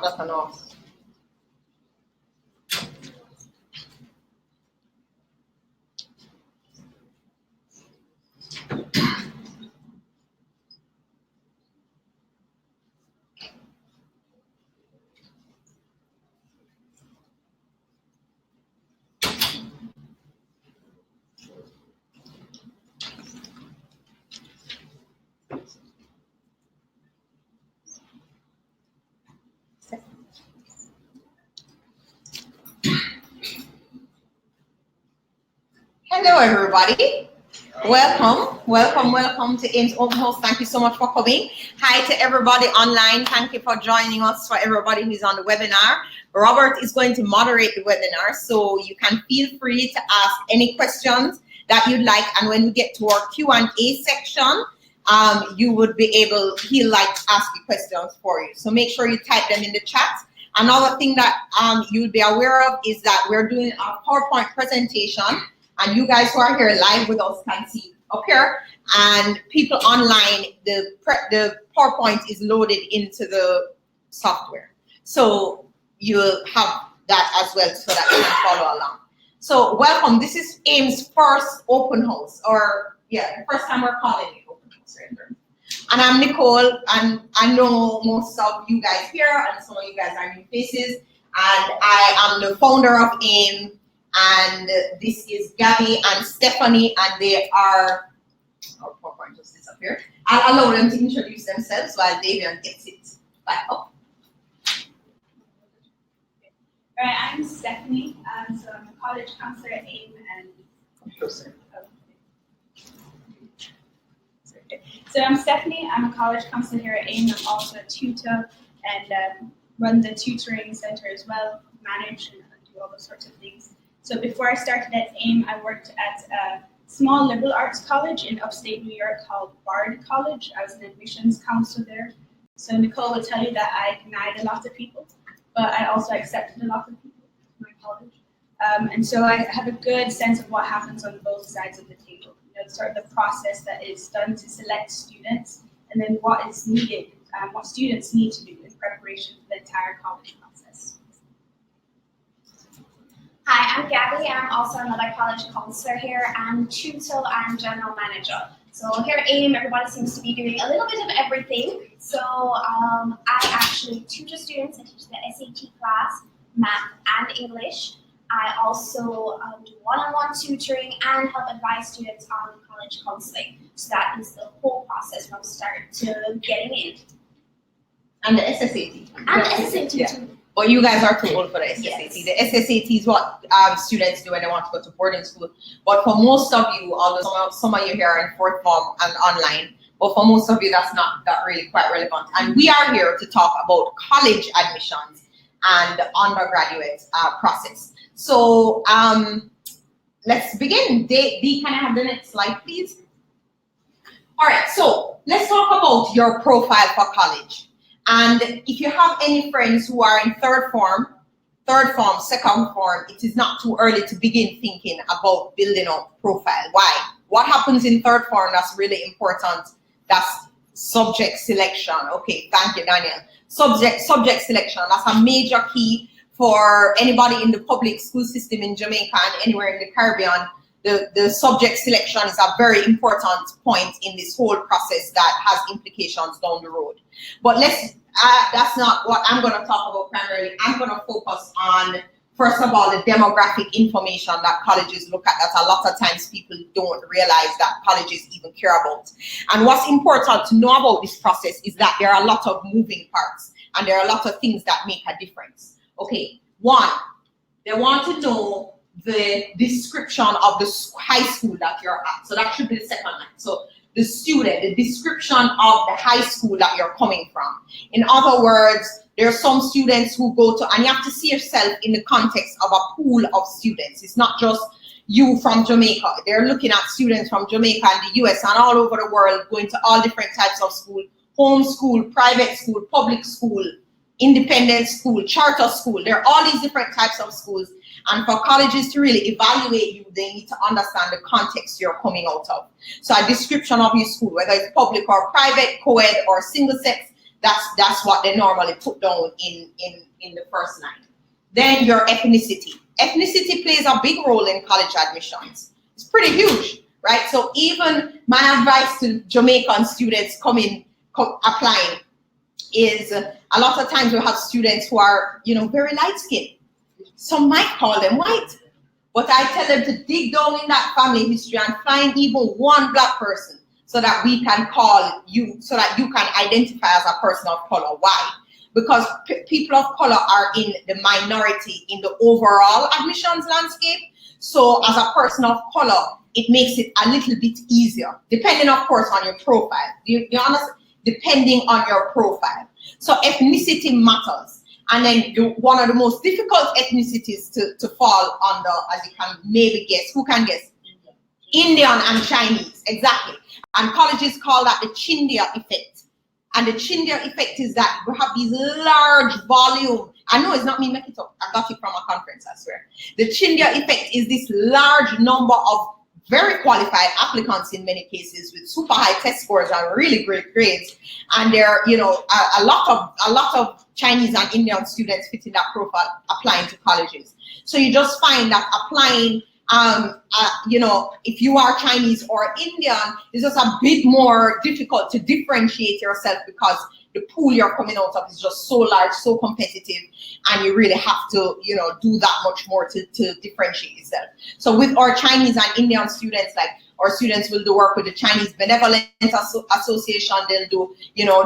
Not enough. Hello, everybody. Welcome to Ames Open House. Thank you so much for coming. Hi to everybody online. Thank you for joining us. For everybody who's on the webinar, Robert is going to moderate the webinar, so you can feel free to ask any questions that you'd like. And when we get to our Q&A section, he'll like to ask you questions for you. So make sure you type them in the chat. Another thing that you'll be aware of is that we're doing a PowerPoint presentation. And you guys who are here live with us can see up here, and people online, the PowerPoint is loaded into the software. So you'll have that as well so that you can follow along. So welcome, this is Ames' first open house, the first time we're calling it open house right here. And I'm Nicole, and I know most of you guys here, and some of you guys are new faces, and I am the founder of Ames. And this is Gabby and Stephanie, and they are, our PowerPoint just disappeared. I'll allow them to introduce themselves while Davian gets it back up. All right, I'm Stephanie, so I'm a college counselor at AIM, and So I'm Stephanie, I'm a college counselor here at AIM. I'm also a tutor and run the tutoring center as well, manage and do all those sorts of things. So before I started at AIM, I worked at a small liberal arts college in upstate New York called Bard College. I was an admissions counselor there. So Nicole will tell you that I denied a lot of people, but I also accepted a lot of people in my college. And so I have a good sense of what happens on both sides of the table. You know, sort of the process that is done to select students, and then what is needed, what students need to do in preparation for the entire college process. Hi, I'm Gabby. I'm also another college counselor here, and tutor and general manager. So here at AIM, everybody seems to be doing a little bit of everything. So I actually tutor students. I teach the SAT class, math, and English. I also do one-on-one tutoring and help advise students on college counseling. So that is the whole process from start to getting in. And the SSAT. And the SSAT too. But you guys are too old for the SSAT. Yes. The SSAT is what students do when they want to go to boarding school. But for most of you, although some of you here are in fourth form and online, but for most of you, that's not really quite relevant. And we are here to talk about college admissions and the undergraduate process. So let's begin. Dee, can I have the next slide, please? All right, so let's talk about your profile for college. And if you have any friends who are in third form, second form, it is not too early to begin thinking about building up profile. Why? What happens in third form that's really important? That's subject selection. Okay, thank you, Daniel. Subject selection, that's a major key for anybody in the public school system in Jamaica and anywhere in the Caribbean. The subject selection is a very important point in this whole process that has implications down the road. But that's not what I'm going to talk about primarily. I'm going to focus on, first of all, the demographic information that colleges look at that a lot of times people don't realize that colleges even care about. And what's important to know about this process is that there are a lot of moving parts and there are a lot of things that make a difference. Okay, one, they want to know the description of the high school that you're at. So that should be the second line. So the student, the description of the high school that you're coming from. In other words, there are some students who go to, and you have to see yourself in the context of a pool of students. It's not just you from Jamaica. They're looking at students from Jamaica and the US and all over the world, going to all different types of school, home school, private school, public school, independent school, charter school. There are all these different types of schools. And for colleges to really evaluate you, they need to understand the context you're coming out of. So a description of your school, whether it's public or private, co-ed or single sex, That's what they normally put down in the first line. Then your ethnicity. Ethnicity plays a big role in college admissions. It's pretty huge, right? So even my advice to Jamaican students applying is a lot of times we have students who are, very light skinned. Some might call them white, but I tell them to dig down in that family history and find even one black person so that we can call you, so that you can identify as a person of color. Why? Because people of color are in the minority in the overall admissions landscape. So as a person of color, it makes it a little bit easier, depending, of course, on your profile. You understand? Depending on your profile. So ethnicity matters. And then one of the most difficult ethnicities to fall under, as you can maybe guess, who can guess? Indian and Chinese, exactly. And colleges call that the Chindia effect. And the Chindia effect is that we have these large volume. I know it's not me making it up. I got it from a conference, I swear. The Chindia effect is this large number of very qualified applicants in many cases with super high test scores and really great grades. And there are, a lot of Chinese and Indian students fitting that profile applying to colleges. So you just find that applying, if you are Chinese or Indian, it's just a bit more difficult to differentiate yourself because the pool you're coming out of is just so large, so competitive, and you really have to, do that much more to differentiate yourself. So with our Chinese and Indian students, like our students will do work with the Chinese Benevolent Association, they'll do,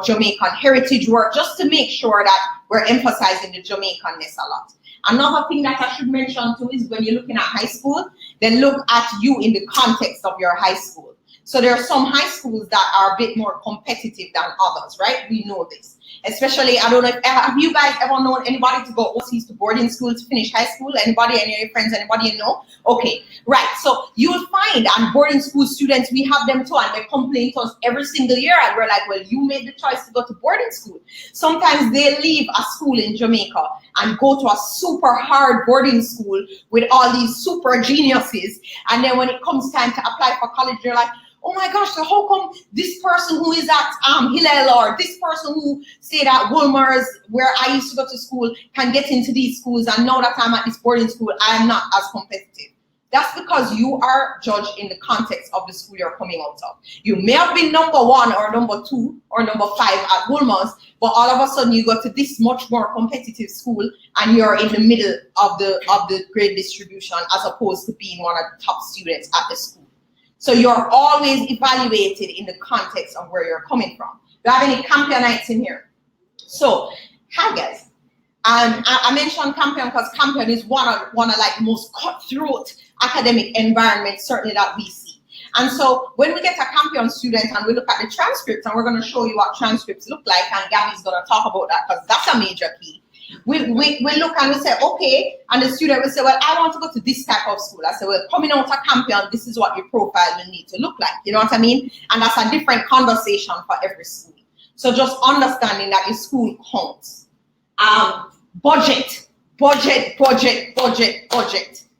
Jamaican heritage work, just to make sure that we're emphasizing the Jamaicanness a lot. Another thing that I should mention too is when you're looking at high school, then look at you in the context of your high school. So there are some high schools that are a bit more competitive than others, right? We know this. Especially, I don't know, have you guys ever known anybody to go overseas to boarding school to finish high school? Anybody, any of your friends, anybody you know? Okay, right. So you'll find, and boarding school students, we have them too, and they complain to us every single year, and we're like, well, you made the choice to go to boarding school. Sometimes they leave a school in Jamaica and go to a super hard boarding school with all these super geniuses, and then when it comes time to apply for college, they're like, oh my gosh, so how come this person who is at Hillel or this person who stayed at Wolmer's, where I used to go to school, can get into these schools, and now that I'm at this boarding school, I am not as competitive? That's because you are judged in the context of the school you're coming out of. You may have been number 1 or number 2 or number 5 at Wolmer's, but all of a sudden you go to this much more competitive school and you're in the middle of the grade distribution as opposed to being one of the top students at the school. So you're always evaluated in the context of where you're coming from. Do you have any Campionites in here? So, hi guys. I mentioned Campion because Campion is one of like most cutthroat academic environments certainly that we see. And so when we get a Campion student and we look at the transcripts, and we're going to show you what transcripts look like, and Gabby's going to talk about that because that's a major key. We look and we say, okay, and the student will say, well, I want to go to this type of school. I say, well, coming out of Campion, this is what your profile will need to look like. You know what I mean? And that's a different conversation for every school. So just understanding that your school counts. Budget.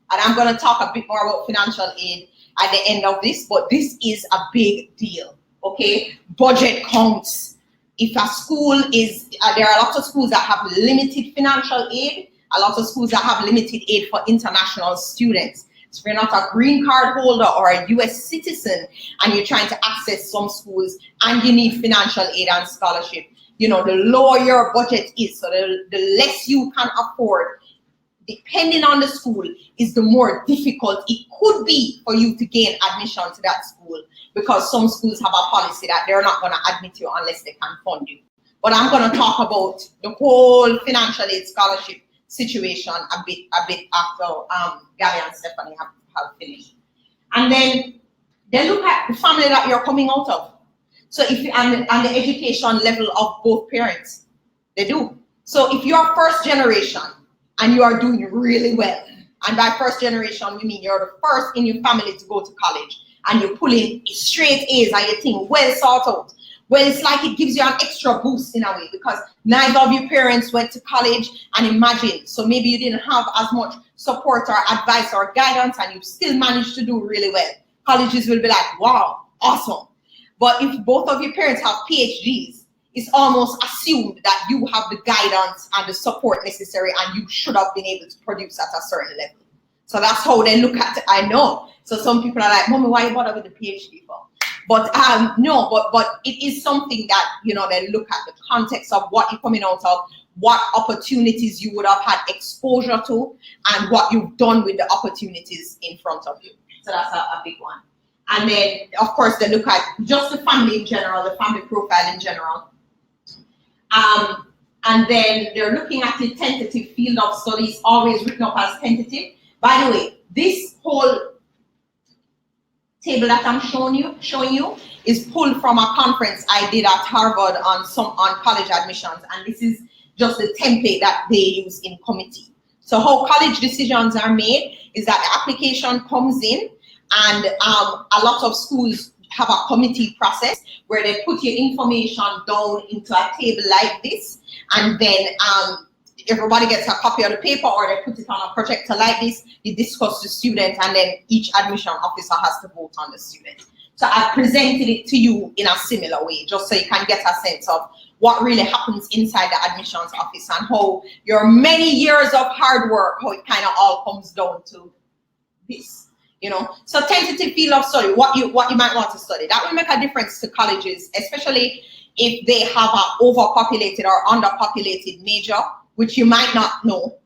And I'm going to talk a bit more about financial aid at the end of this, but this is a big deal, okay? Budget counts. If a school is, there are lots of schools that have limited financial aid, a lot of schools that have limited aid for international students. So if you're not a green card holder or a US citizen and you're trying to access some schools and you need financial aid and scholarship, the lower your budget is, so the less you can afford, depending on the school, is the more difficult it could be for you to gain admission to that school, because some schools have a policy that they're not going to admit you unless they can fund you. But I'm going to talk about the whole financial aid scholarship situation a bit after Gary and Stephanie have finished. And then they look at the family that you're coming out of. So if you, and the education level of both parents, they do. So if you're first generation and you are doing really well, and by first generation we mean you're the first in your family to go to college, and you're pulling straight A's and you think well thought out, well, it's like it gives you an extra boost in a way, because neither of your parents went to college, and imagine, so maybe you didn't have as much support or advice or guidance, and you still managed to do really well. Colleges will be like, wow, awesome. But if both of your parents have PhDs, it's almost assumed that you have the guidance and the support necessary and you should have been able to produce at a certain level. So that's how they look at it. I know. So some people are like, Mommy, why you bother with the PhD for? But no, but it is something that, you know, they look at the context of what you're coming out of, what opportunities you would have had exposure to, and what you've done with the opportunities in front of you. So that's a big one. And then, of course, they look at just the family in general, the family profile in general. And then they're looking at the tentative field of studies, always written up as tentative. By the way, this whole table that I'm showing you is pulled from a conference I did at Harvard on college admissions, and this is just the template that they use in committee. So how college decisions are made is that the application comes in, and a lot of schools have a committee process where they put your information down into a table like this, and then everybody gets a copy of the paper, or they put it on a projector like this. You discuss the student, and then each admission officer has to vote on the student. So I presented it to you in a similar way, just so you can get a sense of what really happens inside the admissions office and how your many years of hard work, how it kind of all comes down to this, you know. So tentative field of study, what you might want to study. That will make a difference to colleges, especially if they have an overpopulated or underpopulated major, which you might not know.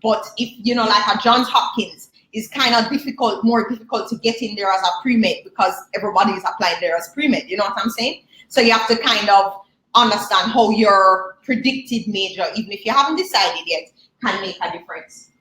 But if, you know, like a Johns Hopkins is kind of difficult, more difficult to get in there as a pre-med because everybody is applying there as pre-med, you know what I'm saying? So you have to kind of understand how your predicted major, even if you haven't decided yet, can make a difference.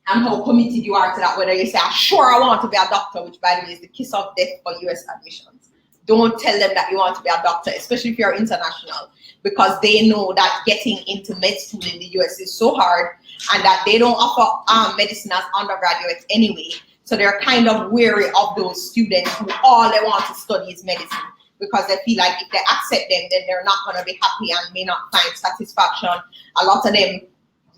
And how committed you are to that, whether you say, sure, I want to be a doctor, which by the way is the kiss of death for US admissions. Don't tell them that you want to be a doctor, especially if you're international, because they know that getting into med school in the US is so hard, and that they don't offer medicine as undergraduates anyway. So they're kind of wary of those students who all they want to study is medicine, because they feel like if they accept them, then they're not going to be happy and may not find satisfaction. A lot of them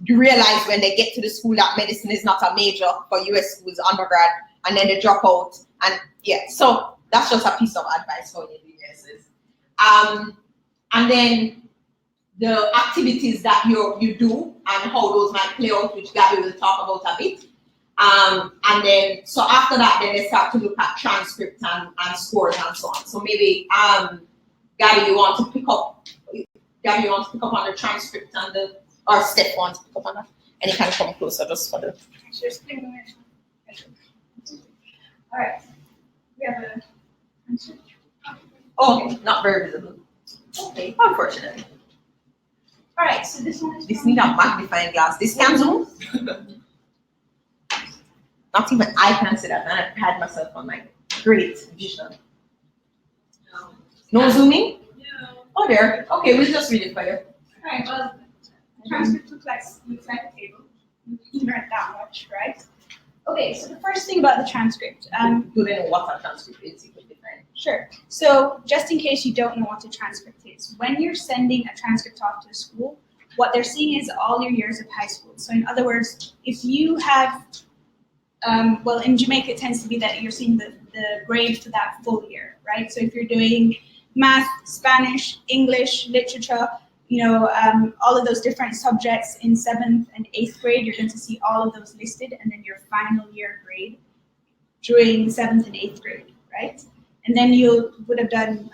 realize when they get to the school that medicine is not a major for US schools undergrad, and then they drop out. And yeah, so that's just a piece of advice for you, USs. And then the activities that you do and how those might play out, which Gabby will talk about a bit. And then, so after that, then they start to look at transcripts and scores and so on. So maybe, Gabby, you want to pick up on the transcript and or Steph wants to pick up on that? And you can come closer just for the. All right. We have a transcript. Oh, not very visible. Okay, unfortunately. All right, so this one is. This need a magnifying glass. This can zoom. Not even I can see that, and I had myself on my great vision. No zooming? No. Oh, there. Okay, we'll just read it for you. All right, well, the transcript looks like a table. You can learn that much, right? Okay, so the first thing about the transcript. Do they know what a transcript is? Sure. So just in case you don't know what a transcript is, when you're sending a transcript off to the school, what they're seeing is all your years of high school. So in other words, if you have, well, in Jamaica, it tends to be that you're seeing the grade for that full year, right? So if you're doing math, Spanish, English, literature, you know, all of those different subjects in 7th and 8th grade, you're going to see all of those listed, and then your final year grade during 7th and 8th grade, right? And then you would have done,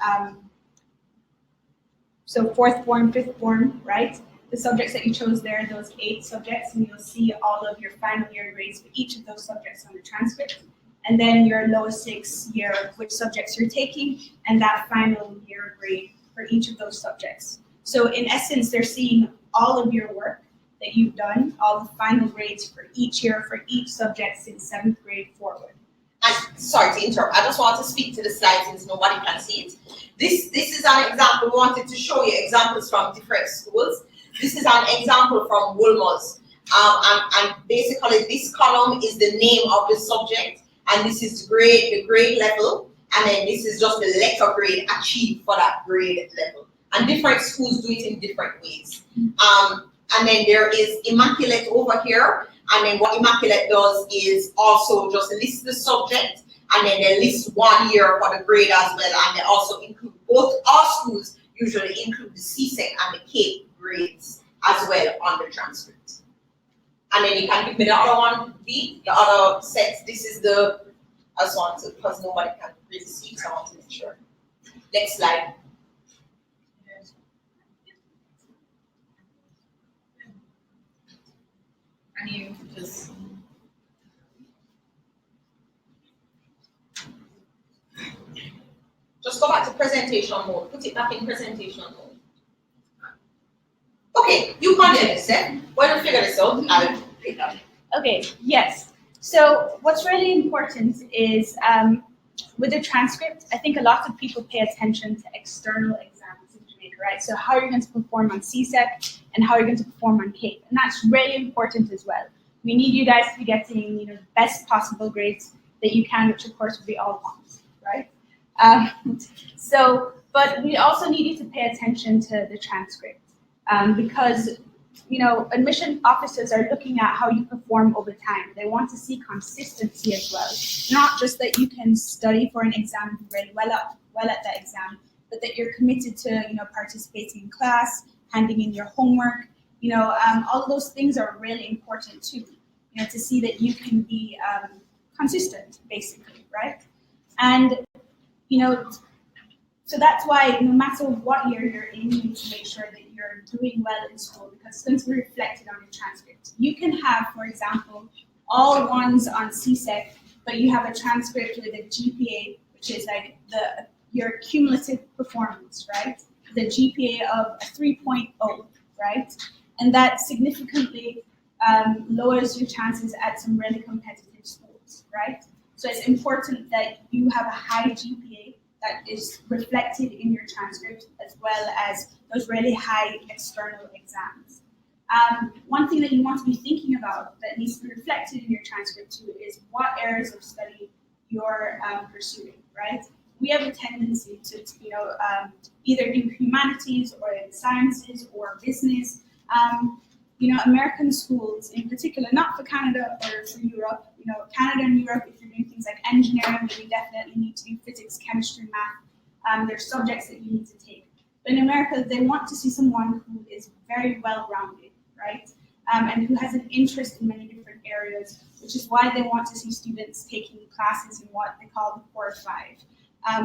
so 4th form, 5th form, right? The subjects that you chose there, those 8 subjects, and you'll see all of your final year grades for each of those subjects on the transcript. And then your lowest 6 year, which subjects you're taking, and that final year grade for each of those subjects. So in essence, they're seeing all of your work that you've done, all the final grades for each year, for each subject since 7th grade forward. And sorry to interrupt, I just want to speak to the slide since nobody can see it. This is an example. We wanted to show you examples from different schools. This is an example from Wolmer's. And basically this column is the name of the subject, and this is the grade level, and then this is just the letter grade achieved for that grade level. And different schools do it in different ways. And then there is Immaculate over here. And then what Immaculate does is also just list the subject, and then they list 1 year for the grade as well. And they also include all schools usually include the CSEC and the CAPE grades as well on the transcript. And then you can give me the other one, the other sets. This is the as one, so because nobody can really see, so I want to make sure. Next slide. And you just go back to presentation mode. Put it back in presentation mode. Okay, you continue, Seth. When you figure this out, I'll pick up. Okay, yes. So what's really important is with the transcript, I think a lot of people pay attention to external exams in Jamaica, right? So how you're going to perform on CSEC and how you're going to perform on CAPE. And that's really important as well. We need you guys to be getting, the best possible grades that you can, which of course we all want, right? But we also need you to pay attention to the transcript because admission officers are looking at how you perform over time. They want to see consistency as well. Not just that you can study for an exam, do really well at that exam, but that you're committed to, participating in class, handing in your homework. All of those things are really important too. To see that you can be consistent, basically, right? And so that's why no matter what year you're in, you need to make sure that you're doing well in school because it's going to be reflected on your transcript. You can have, for example, all ones on CSEC, but you have a transcript with a GPA, which is like your cumulative performance, right? The GPA of a 3.0, right? And that significantly lowers your chances at some really competitive schools, right? So it's important that you have a high GPA that is reflected in your transcript as well as those really high external exams. One thing that you want to be thinking about that needs to be reflected in your transcript too is what areas of study you're pursuing, right? We have a tendency to either in humanities or in sciences or business. American schools in particular, not for Canada or for Europe, Canada and Europe, if you're doing things like engineering, then you definitely need to do physics, chemistry, math. There's subjects that you need to take. But in America, they want to see someone who is very well-rounded, right? And who has an interest in many different areas, which is why they want to see students taking classes in what they call the core five,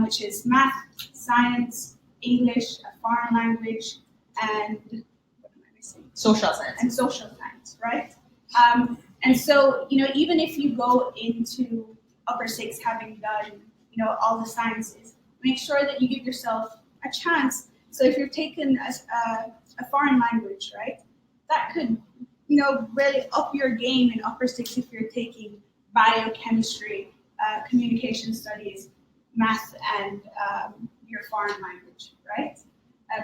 which is math, science, English, a foreign language, and what am I missing? Social science. And social science, right? And so, even if you go into upper six having done, all the sciences, make sure that you give yourself a chance. So if you're taking a foreign language, right, that could, really up your game in upper six if you're taking biochemistry, communication studies, math, and your foreign language, right?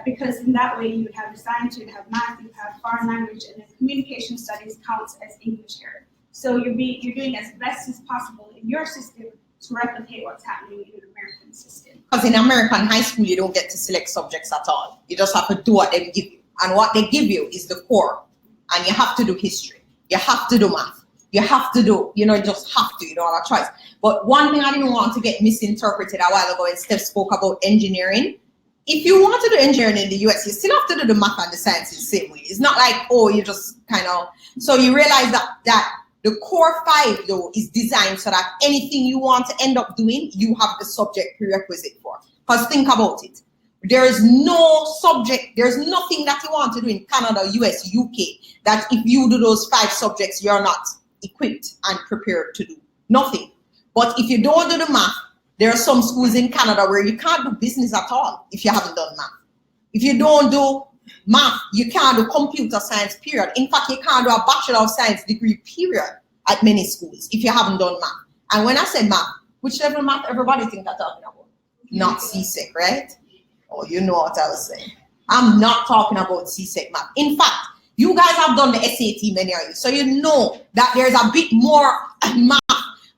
Because in that way you would have science, you'd have math, you'd have foreign language, and then communication studies counts as English here. So you're doing as best as possible in your system to replicate what's happening in an American system. Because in American high school, you don't get to select subjects at all. You just have to do what they give you. And what they give you is the core. And you have to do history. You have to do math. You have to do, you just have to, you don't have a choice. But one thing I didn't want to get misinterpreted a while ago when Steph spoke about engineering. If you want to do engineering in the US, you still have to do the math and the science in the same way. It's not like, you just so you realize that the core five though is designed so that anything you want to end up doing, you have the subject prerequisite for. Because think about it. There is no subject, there's nothing that you want to do in Canada, US, UK, that if you do those 5 subjects, you're not equipped and prepared to do. Nothing. But if you don't do the math, there are some schools in Canada where you can't do business at all if you haven't done math. If you don't do math, you can't do computer science, period. In fact, you can't do a Bachelor of Science degree, period, at many schools if you haven't done math. And when I say math, which level of math everybody think I'm talking about? Not CSEC, right? Oh, you know what I was saying. I'm not talking about CSEC math. In fact, you guys have done the SAT, many of you, so you know that there's a bit more math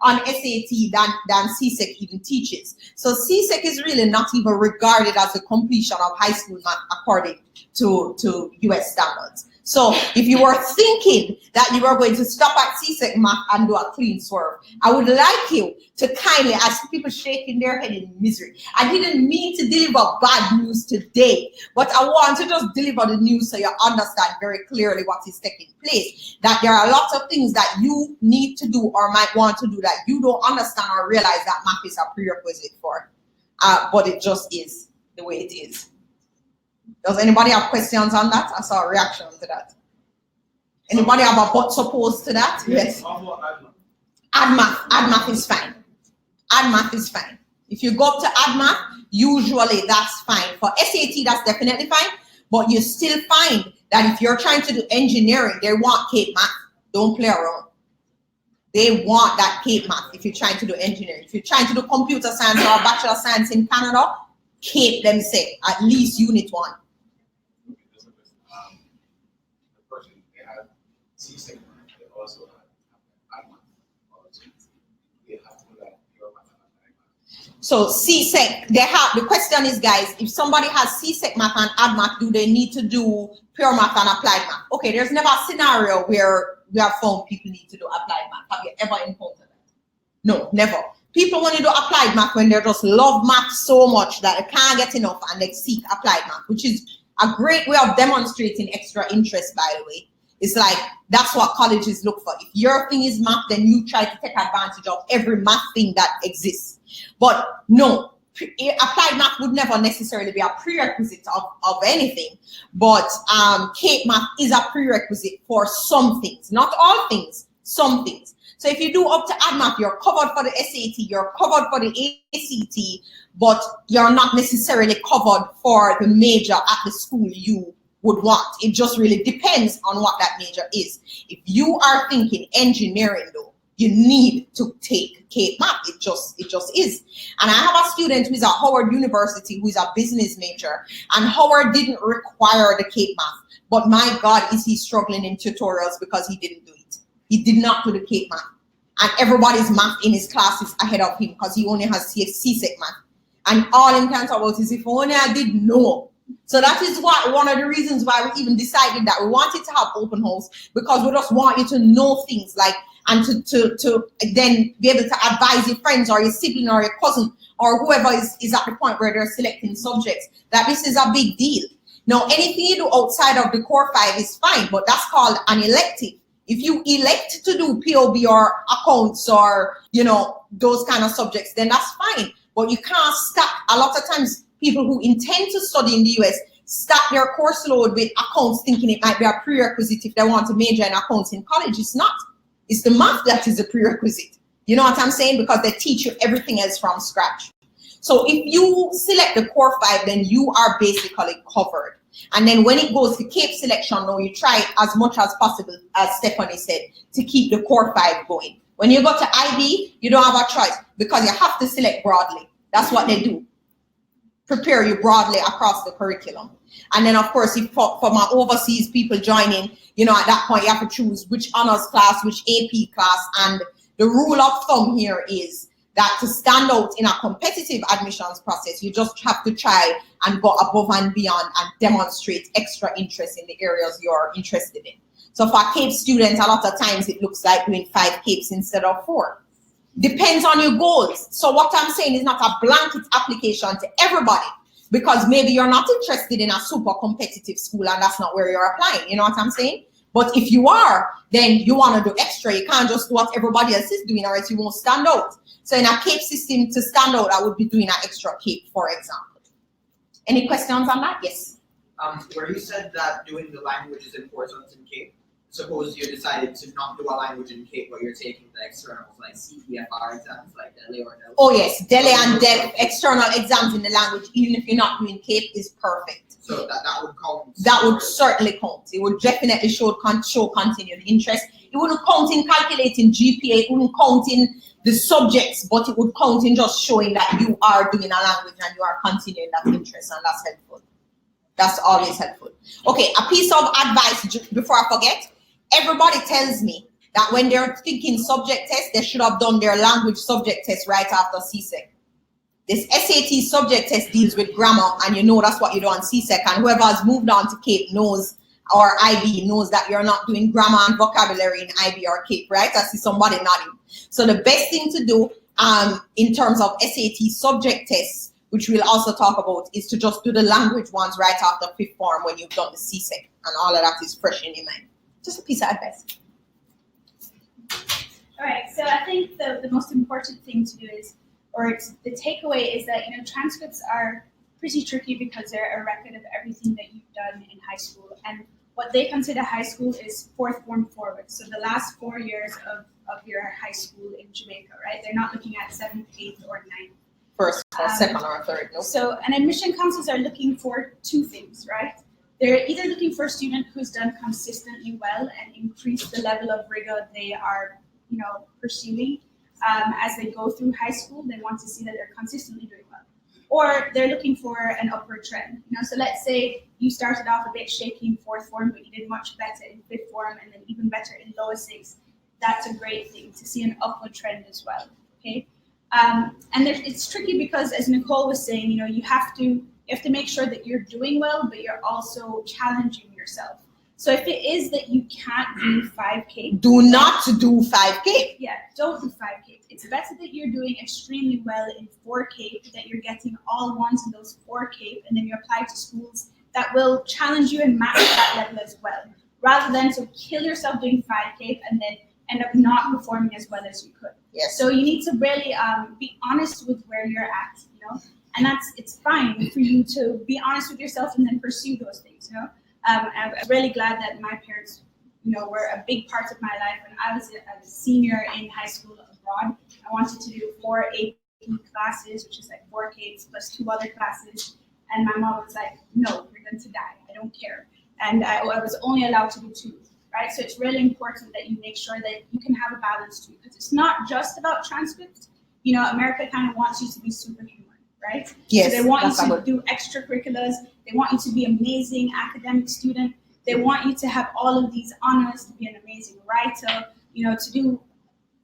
on SAT than CSEC even teaches. So CSEC is really not even regarded as the completion of high school math according to US standards. So if you were thinking that you were going to stop at CSEC math and do a clean swerve, I would like you to kindly, as people shaking their head in misery, I didn't mean to deliver bad news today, but I want to just deliver the news so you understand very clearly what is taking place. That there are lots of things that you need to do or might want to do that you don't understand or realize that math is a prerequisite for. But it just is the way it is. Does anybody have questions on that? I saw a reaction to that. Anybody have a but suppose to that? Yes. Add math is fine. Add math is fine. If you go up to add math, usually that's fine. For SAT, that's definitely fine. But you still find that if you're trying to do engineering, they want CAPE math. Don't play around. They want that CAPE math if you're trying to do engineering. If you're trying to do computer science or bachelor of science in Canada, CAPE them say, at least unit 1. The person, they have CSEC, they also have ADMAT. They have to do that pure math and ADMAT. So CSEC, they have, the question is, guys, if somebody has CSEC math and ADMAT, do they need to do pure math and applied math? Okay, there's never a scenario where we have found people need to do applied math. Have you ever encountered that? No, never. People want to do applied math when they just love math so much that they can't get enough and they seek applied math, which is a great way of demonstrating extra interest, by the way. It's like, that's what colleges look for. If your thing is math, then you try to take advantage of every math thing that exists. But no, applied math would never necessarily be a prerequisite of anything. But CAPE math is a prerequisite for some things, not all things, some things. So if you do up to ADMAT, you're covered for the SAT, you're covered for the ACT, but you're not necessarily covered for the major at the school you would want. It just really depends on what that major is. If you are thinking engineering though, you need to take CAPE math. It just is. And I have a student who is at Howard University who is a business major, and Howard didn't require the CAPE math. But my God, is he struggling in tutorials because he didn't do it. He did not do the CAPE math. And everybody's math in his class is ahead of him because he only has CSEC math. And all he can talk about is, if only I did know. So that is one of the reasons why we even decided that we wanted to have open house, because we just want you to know things, like, and to then be able to advise your friends or your sibling or your cousin or whoever is at the point where they're selecting subjects, that this is a big deal. Now, anything you do outside of the core 5 is fine, but that's called an elective. If you elect to do POB or accounts or, you know, those kind of subjects, then that's fine. But you can't stack. A lot of times, people who intend to study in the US stack their course load with accounts, thinking it might be a prerequisite if they want to major in accounts in college. It's not. It's the math that is a prerequisite. You know what I'm saying? Because they teach you everything else from scratch. So if you select the core 5, then you are basically covered. And then when it goes to CAPE selection, now you try as much as possible, as Stephanie said, to keep the core 5 going. When you go to IB, you don't have a choice because you have to select broadly. That's what they do. Prepare you broadly across the curriculum. And then, of course, if for my overseas people joining, you know, at that point, you have to choose which honors class, which AP class. And the rule of thumb here is that to stand out in a competitive admissions process, you just have to try and go above and beyond and demonstrate extra interest in the areas you're interested in. So for CAPE students, a lot of times it looks like doing 5 CAPEs instead of 4. Depends on your goals. So what I'm saying is not a blanket application to everybody, because maybe you're not interested in a super competitive school and that's not where you're applying. You know what I'm saying? But if you are, then you want to do extra. You can't just do what everybody else is doing, or else you won't stand out. So in a CAPE system, to stand out, I would be doing an extra CAPE, for example. Any questions on that? Yes. Where you said that doing the language is important in CAPE, suppose you decided to not do a language in CAPE, but you're taking the externals like CEFR exams like DELE or DEL. Oh yes, DELE and DEL, external exams in the language, even if you're not doing CAPE, is perfect. So that would count. That would certainly count. It would definitely show continued interest. It wouldn't count in calculating GPA, it wouldn't count in the subjects, but it would count in just showing that you are doing a language and you are continuing that interest, and that's helpful. That's always helpful. Okay, a piece of advice before I forget. Everybody tells me that when they're thinking subject test, they should have done their language subject test right after CSEC. This SAT subject test deals with grammar, and you know that's what you do on CSEC, and whoever has moved on to CAPE knows or IB knows that you're not doing grammar and vocabulary in IB or CAPE, right? I see somebody nodding. So the best thing to do in terms of SAT subject tests, which we'll also talk about, is to just do the language ones right after 5th form when you've done the CSEC, and all of that is fresh in your mind. Just a piece of advice. All right, so I think the most important thing to do is, or it's the takeaway is that, transcripts are pretty tricky because they're a record of everything that you've done in high school. And what they consider high school is 4th form forward. So the last 4 years of your high school in Jamaica, right? They're not looking at 7th, 8th, or 9th. First or second or third, no? So, and admission councils are looking for 2 things, right? They're either looking for a student who's done consistently well and increased the level of rigor they are, pursuing as they go through high school. They want to see that they're consistently doing well. Or they're looking for an upward trend. So let's say you started off a bit shaky in 4th form, but you did much better in 5th form and then even better in lower 6. That's a great thing to see an upward trend as well, okay? And it's tricky because, as Nicole was saying, you have to make sure that you're doing well, but you're also challenging yourself. So if it is that you can't do 5K, do not do 5K. Yeah, don't do 5K. It's better that you're doing extremely well in 4K, that you're getting all ones in those 4K, and then you apply to schools that will challenge you and match that level as well, rather than to kill yourself doing 5K and then end up not performing as well as you could. Yes. So you need to really be honest with where you're at, and it's fine for you to be honest with yourself and then pursue those things, I'm really glad that my parents, were a big part of my life. When I was a senior in high school abroad, I wanted to do 4 AP classes, which is like 4 Ks plus 2 other classes. And my mom was like, no, you're going to die. I don't care. And I was only allowed to do 2, right? So it's really important that you make sure that you can have a balance too, because it's not just about transcripts. America kind of wants you to be superhuman, right? Yes. So they want you to do extracurriculars. They want you to be an amazing academic student. They want you to have all of these honors, to be an amazing writer, to do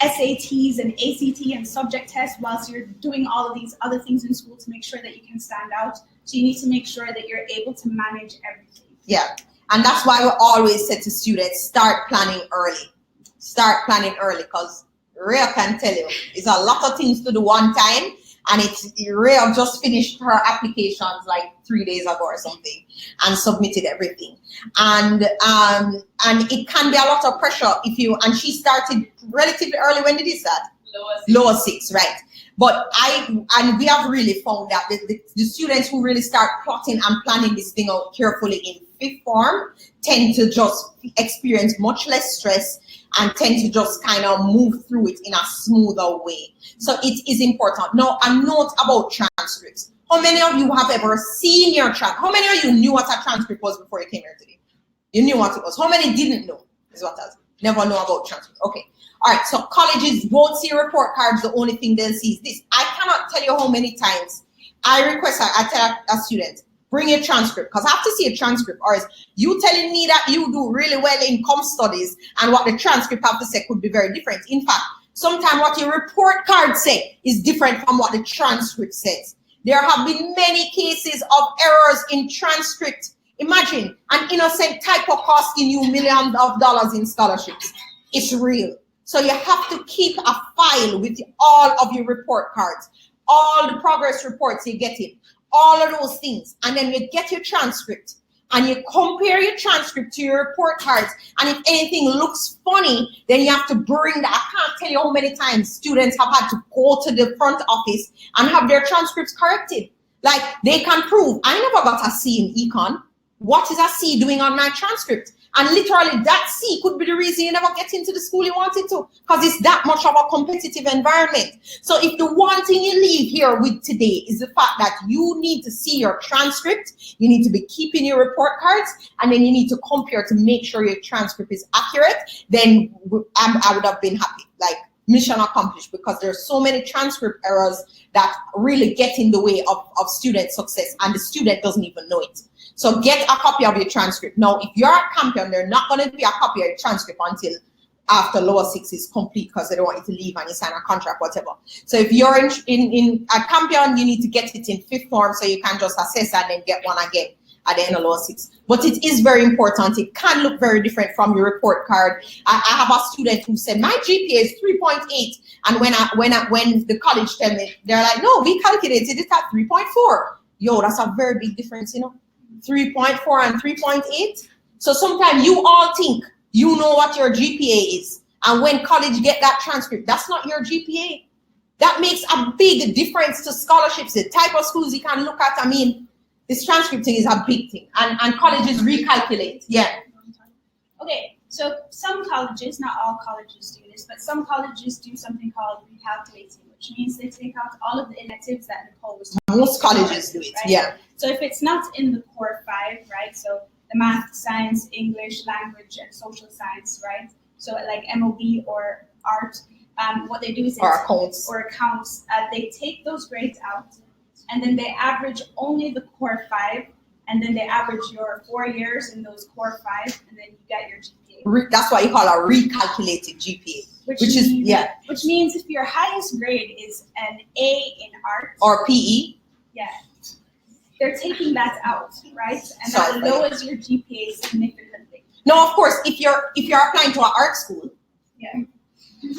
SATs and ACT and subject tests whilst you're doing all of these other things in school to make sure that you can stand out. So you need to make sure that you're able to manage everything. Yeah, and that's why we always say to students, start planning early. Start planning early, because Rhea can tell you, it's a lot of things to do one time. And Rhea just finished her applications like 3 days ago or something and submitted everything. And it can be a lot of pressure and she started relatively early. When did you start? Lower 6, right? But we have really found that the students who really start plotting and planning this thing out carefully in 5th form tend to just experience much less stress and tend to just kind of move through it in a smoother way. So it is important. Now, a note about transcripts. How many of you have ever seen your transcript? How many of you knew what a transcript was before you came here today? You knew what it was. How many didn't know? Is what I was. Never know about transcripts. Okay. All right. So colleges won't see report cards. The only thing they'll see is this. I cannot tell you how many times I tell a student, bring your transcript, because I have to see a transcript. Or is you telling me that you do really well in com studies and what the transcript have to say could be very different. In fact, sometimes what your report card say is different from what the transcript says. There have been many cases of errors in transcript. Imagine an innocent typo costing you millions of dollars in scholarships. It's real. So you have to keep a file with all of your report cards, all the progress reports you're getting, all of those things. And then you get your transcript and you compare your transcript to your report cards. And if anything looks funny, then you have to bring that. I can't tell you how many times students have had to go to the front office and have their transcripts corrected. Like they can prove, I never got a C in econ. What is a C doing on my transcript? And literally that C could be the reason you never get into the school you wanted to, because it's that much of a competitive environment. So if the one thing you leave here with today is the fact that you need to see your transcript, you need to be keeping your report cards, and then you need to compare to make sure your transcript is accurate, then I would have been happy. Like, mission accomplished, because there's so many transcript errors that really get in the way of student success, and the student doesn't even know it. So get a copy of your transcript. Now, if you're a campion, they're not going to be a copy of your transcript until after lower 6 is complete, because they don't want you to leave and you sign a contract, whatever. So if you're in a campion, you need to get it in 5th form so you can just assess and then get one again. at the end of law 6. But it is very important. It can look very different from your report card. I have a student who said, my GPA is 3.8. And when the college tell me, they're like, no, we calculated it at 3.4. Yo, that's a very big difference, 3.4 and 3.8. So sometimes you all think you know what your GPA is. And when college get that transcript, that's not your GPA. That makes a big difference to scholarships, the type of schools you can look at. I mean, this transcript thing is a big thing. And colleges recalculate. Yeah. Okay, so some colleges, not all colleges do this, but some colleges do something called recalculating, which means they take out all of the electives that Nicole was talking about. Most colleges do it, right? yeah. So if it's not in the core 5, right? So the math, science, English, language, and social science, right? So like MOB or art, what they do is Or accounts. they take those grades out, and then they average only the core 5, and then they average your 4 years in those core 5, and then you get your GPA. That's what you call a recalculated GPA, which is, yeah. Which means if your highest grade is an A in art Or PE. yeah, they're taking that out, right? And Sorry, that lowers your GPA significantly. No, of course, if you're applying to an art school, Yeah.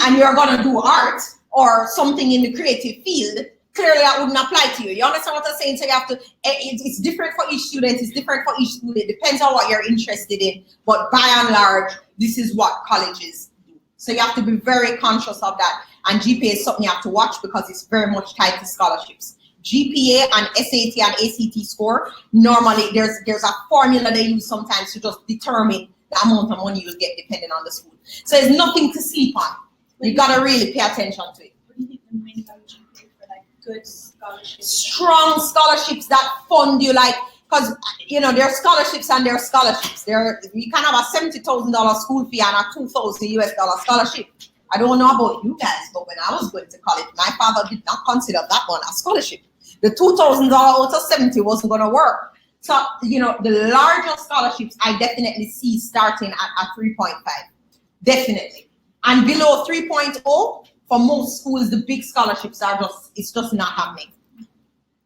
and you're gonna do art or something in the creative field, clearly that wouldn't apply to you. You understand what I'm saying? So you have to, it's different for each student, it's different for each school, it depends on what you're interested in, but by and large, this is what colleges do. So you have to be very conscious of that, and GPA is something you have to watch because it's very much tied to scholarships. GPA and SAT and ACT score, normally there's a formula they use sometimes to just determine the amount of money you'll get depending on the school. So there's nothing to sleep on. You gotta really pay attention to it. What do you think the minimum GPA for like good scholarships? Strong scholarships that fund you, like, because there are scholarships and there are scholarships. You can have a $70,000 school fee and a $2,000 scholarship. I don't know about you guys, but when I was going to college, my father did not consider that one a scholarship. The $2,000 out of 70 wasn't going to work. So, the larger scholarships I definitely see starting at 3.5. Definitely. And below 3.0, for most schools, the big scholarships it's just not happening.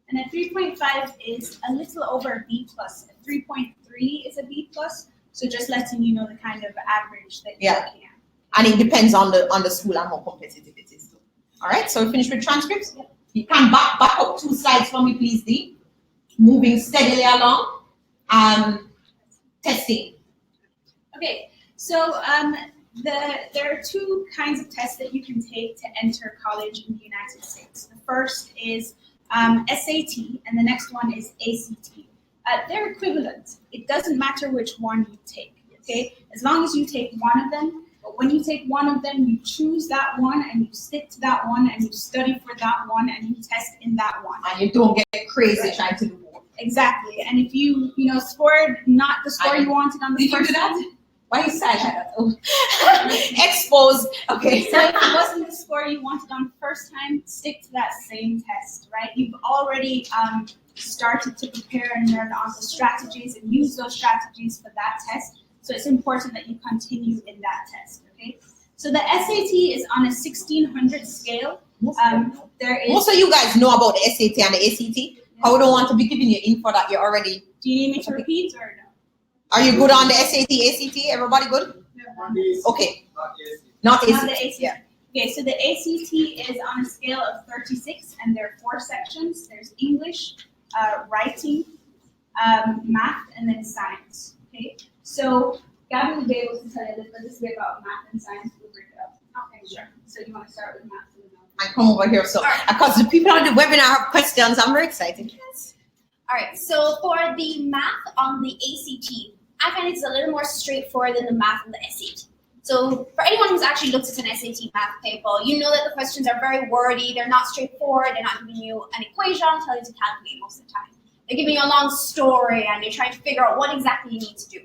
And a 3.5 is a little over a B+. A 3.3 is a B+. So just letting you know the kind of average that you're looking at. And it depends on the school and how competitive it is too. All right, so we finished with transcripts? Yep. You can back up 2 slides for me, please, Dee. Moving steadily along. Testing. Okay, so there are 2 kinds of tests that you can take to enter college in the United States. The first is SAT, and the next one is ACT. They're equivalent. It doesn't matter which one you take, okay? As long as you take one of them. But when you take one of them, you choose that one and you stick to that one and you study for that one and you test in that one. And you don't get crazy trying to do more. Exactly. And if you scored not the score you wanted on the first one. Why you sad like that? Exposed. Okay. So if it wasn't the score you wanted on the first time, stick to that same test, right? You've already started to prepare and learn on the strategies and use those strategies for that test. So it's important that you continue in that test, okay? So the SAT is on a 1600 scale. Most of you guys know about the SAT and the ACT. Yeah. I don't want to be giving you info that you already. Do you need me to repeat or no? Are you good on the SAT, ACT? Everybody good? No. Okay. Not ACT. The ACT. Yeah. Okay, so the ACT is on a scale of 36, and there are 4 sections. There's English, writing, math, and then science. Okay. So Gabby will be able to tell you a little bit about math and science. We'll break it up. Okay, sure. So you want to start with math? I come over here, so because the people on the webinar have questions, I'm very excited. Yes. All right. So for the math on the ACT, I find it's a little more straightforward than the math on the SAT. So for anyone who's actually looked at an SAT math paper, you know that the questions are very wordy. They're not straightforward. They're not giving you an equation, tell you to calculate most of the time. They're giving you a long story, and you're trying to figure out what exactly you need to do.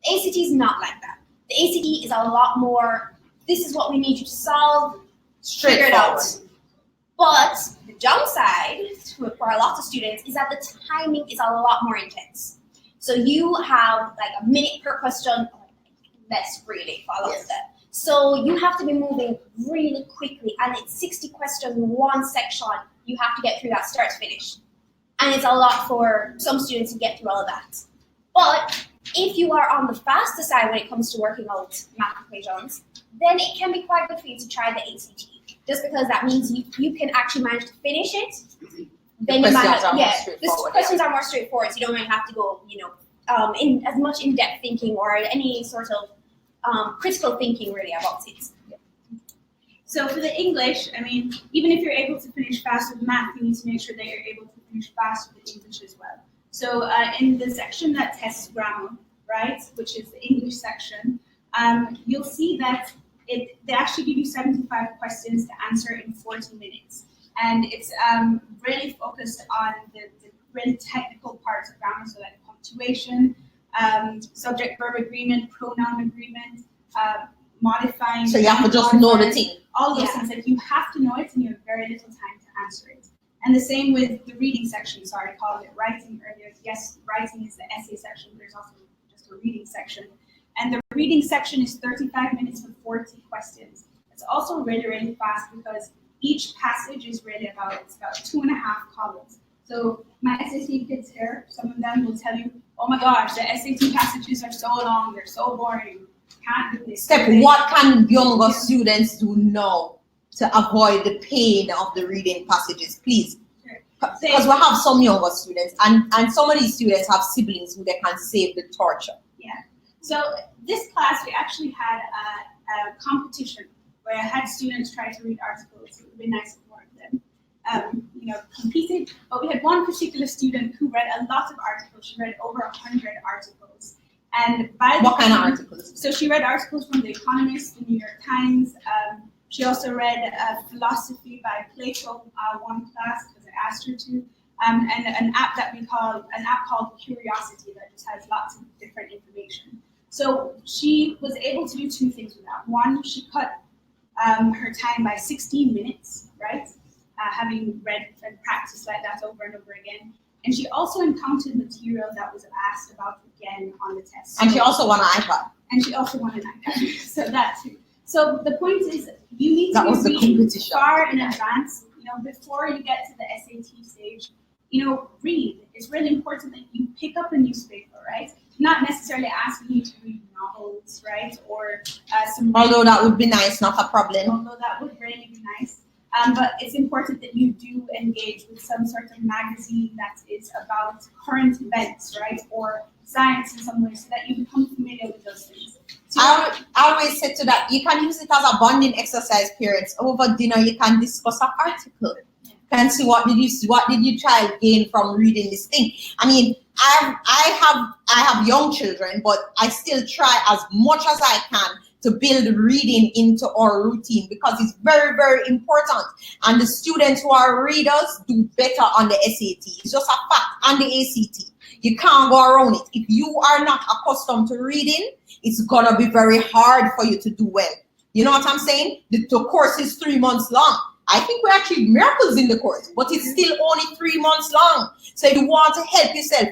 The ACT is not like that. The ACT is a lot more, this is what we need you to solve, figure it out. But the downside for a lot of students is that the timing is a lot more intense. So you have like a minute per question, less really for a lot of them. So you have to be moving really quickly, and it's 60 questions in one section. You have to get through that start to finish. And it's a lot for some students to get through all of that. But if you are on the faster side when it comes to working out math equations, then it can be quite good for you to try the ACT. Just because that means you can actually manage to finish it. Then you might the questions are more straightforward. So you don't really have to go, in as much in-depth thinking or any sort of critical thinking really about it. So for the English, I mean, even if you're able to finish fast with math, you need to make sure that you're able to finish fast with English as well. So in the section that tests grammar, right, which is the English section, you'll see that they actually give you 75 questions to answer in 40 minutes. And it's really focused on the really technical parts of grammar, so like punctuation, subject-verb agreement, pronoun agreement, modifying. So you have to just know the thing. All those things, like you have to know it and you have very little time to answer it. And the same with the reading section. Sorry, I called it writing earlier. Yes, writing is the essay section, but there's also just a reading section. And the reading section is 35 minutes with 40 questions. It's also really, really fast because each passage is really about 2.5 columns. So my SAT kids here, some of them will tell you, oh my gosh, the SAT passages are so long, they're so boring. Can't do this. Step, what can younger students do now to avoid the pain of the reading passages, please? Because we have some younger students, and some of these students have siblings who they can save the torture. Yeah. So this class, we actually had a competition where I had students try to read articles. It would be nice if more of them, competed. But we had one particular student who read a lot of articles. She read over 100 articles. And by what kind of articles? So she read articles from The Economist, The New York Times. She also read Philosophy by Plato, one class because I asked her to, and an app called Curiosity that just has lots of different information. So she was able to do two things with that. One, she cut her time by 16 minutes, right? Having read and practiced like that over and over again. And she also encountered material that was asked about again on the test. And she also won an iPad. And she also won an iPad. So that too. So the point is, you need to be reading far in advance. Before you get to the SAT stage, read. It's really important that you pick up a newspaper, right? Not necessarily asking you to read novels, right? Or some. Although that would be nice, not a problem. Although that would really be nice. But it's important that you do engage with some sort of magazine that is about current events, right? Or science in some way, so that you become familiar with those things. So I always say to that, you can use it as a bonding exercise, parents. Over dinner, you can discuss an article. You can see what did your child gain from reading this thing. I mean, I have young children, but I still try as much as I can to build reading into our routine because it's very, very important. And the students who are readers do better on the SAT. It's just a fact on the ACT. You can't go around it. If you are not accustomed to reading, it's gonna be very hard for you to do well. You know what I'm saying? The course is 3 months long. I think we achieved miracles in the course, but it's still only 3 months long. So if you want to help yourself,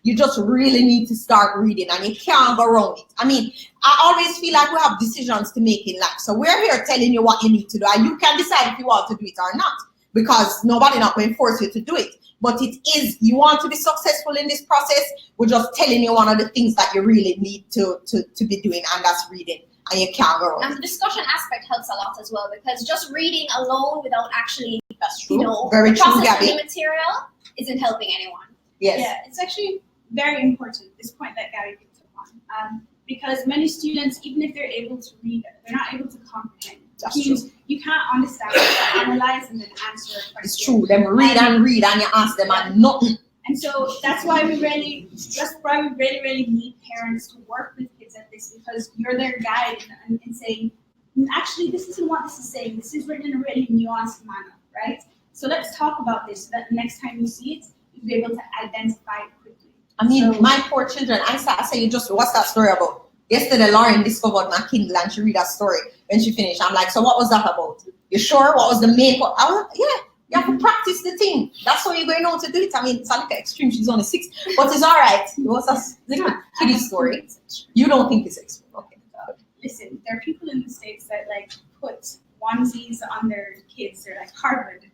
you just really need to start reading and you can't go around it. I mean, I always feel like we have decisions to make in life. So we're here telling you what you need to do and you can decide if you want to do it or not because nobody not going to force you to do it. But it is, you want to be successful in this process, we're just telling you one of the things that you really need to be doing, and that's reading. And you can't go around. And the discussion aspect helps a lot as well because just reading alone without actually, that's true. Very true, processing Gabby. the material isn't helping anyone. Yes. Yeah, it's actually very important, this point that Gabby picked up on. Because many students, even if they're able to read, they're not able to comprehend. That's true. You can't understand, analyze, and then answer a question. It's true. Them read and you ask them and nothing. And so that's why we really need parents to work with kids at this because you're their guide and saying, actually, this isn't what this is saying. This is written in a really nuanced manner, right? So let's talk about this so that the next time you see it, you'll be able to identify it quickly. I mean, my poor children, I say, what's that story about? Yesterday, Lauren discovered my Kindle and she read a story. When she finished, I'm like, so what was that about? You sure? What was the main point? I was like, yeah, you have to practice the thing. That's how you're going to know to do it. I mean, it's a little extreme. She's only 6, but it's all right. It was a kiddie story. You don't think it's extreme. Okay. Listen, there are people in the States that put onesies on their kids. They're like Harvard.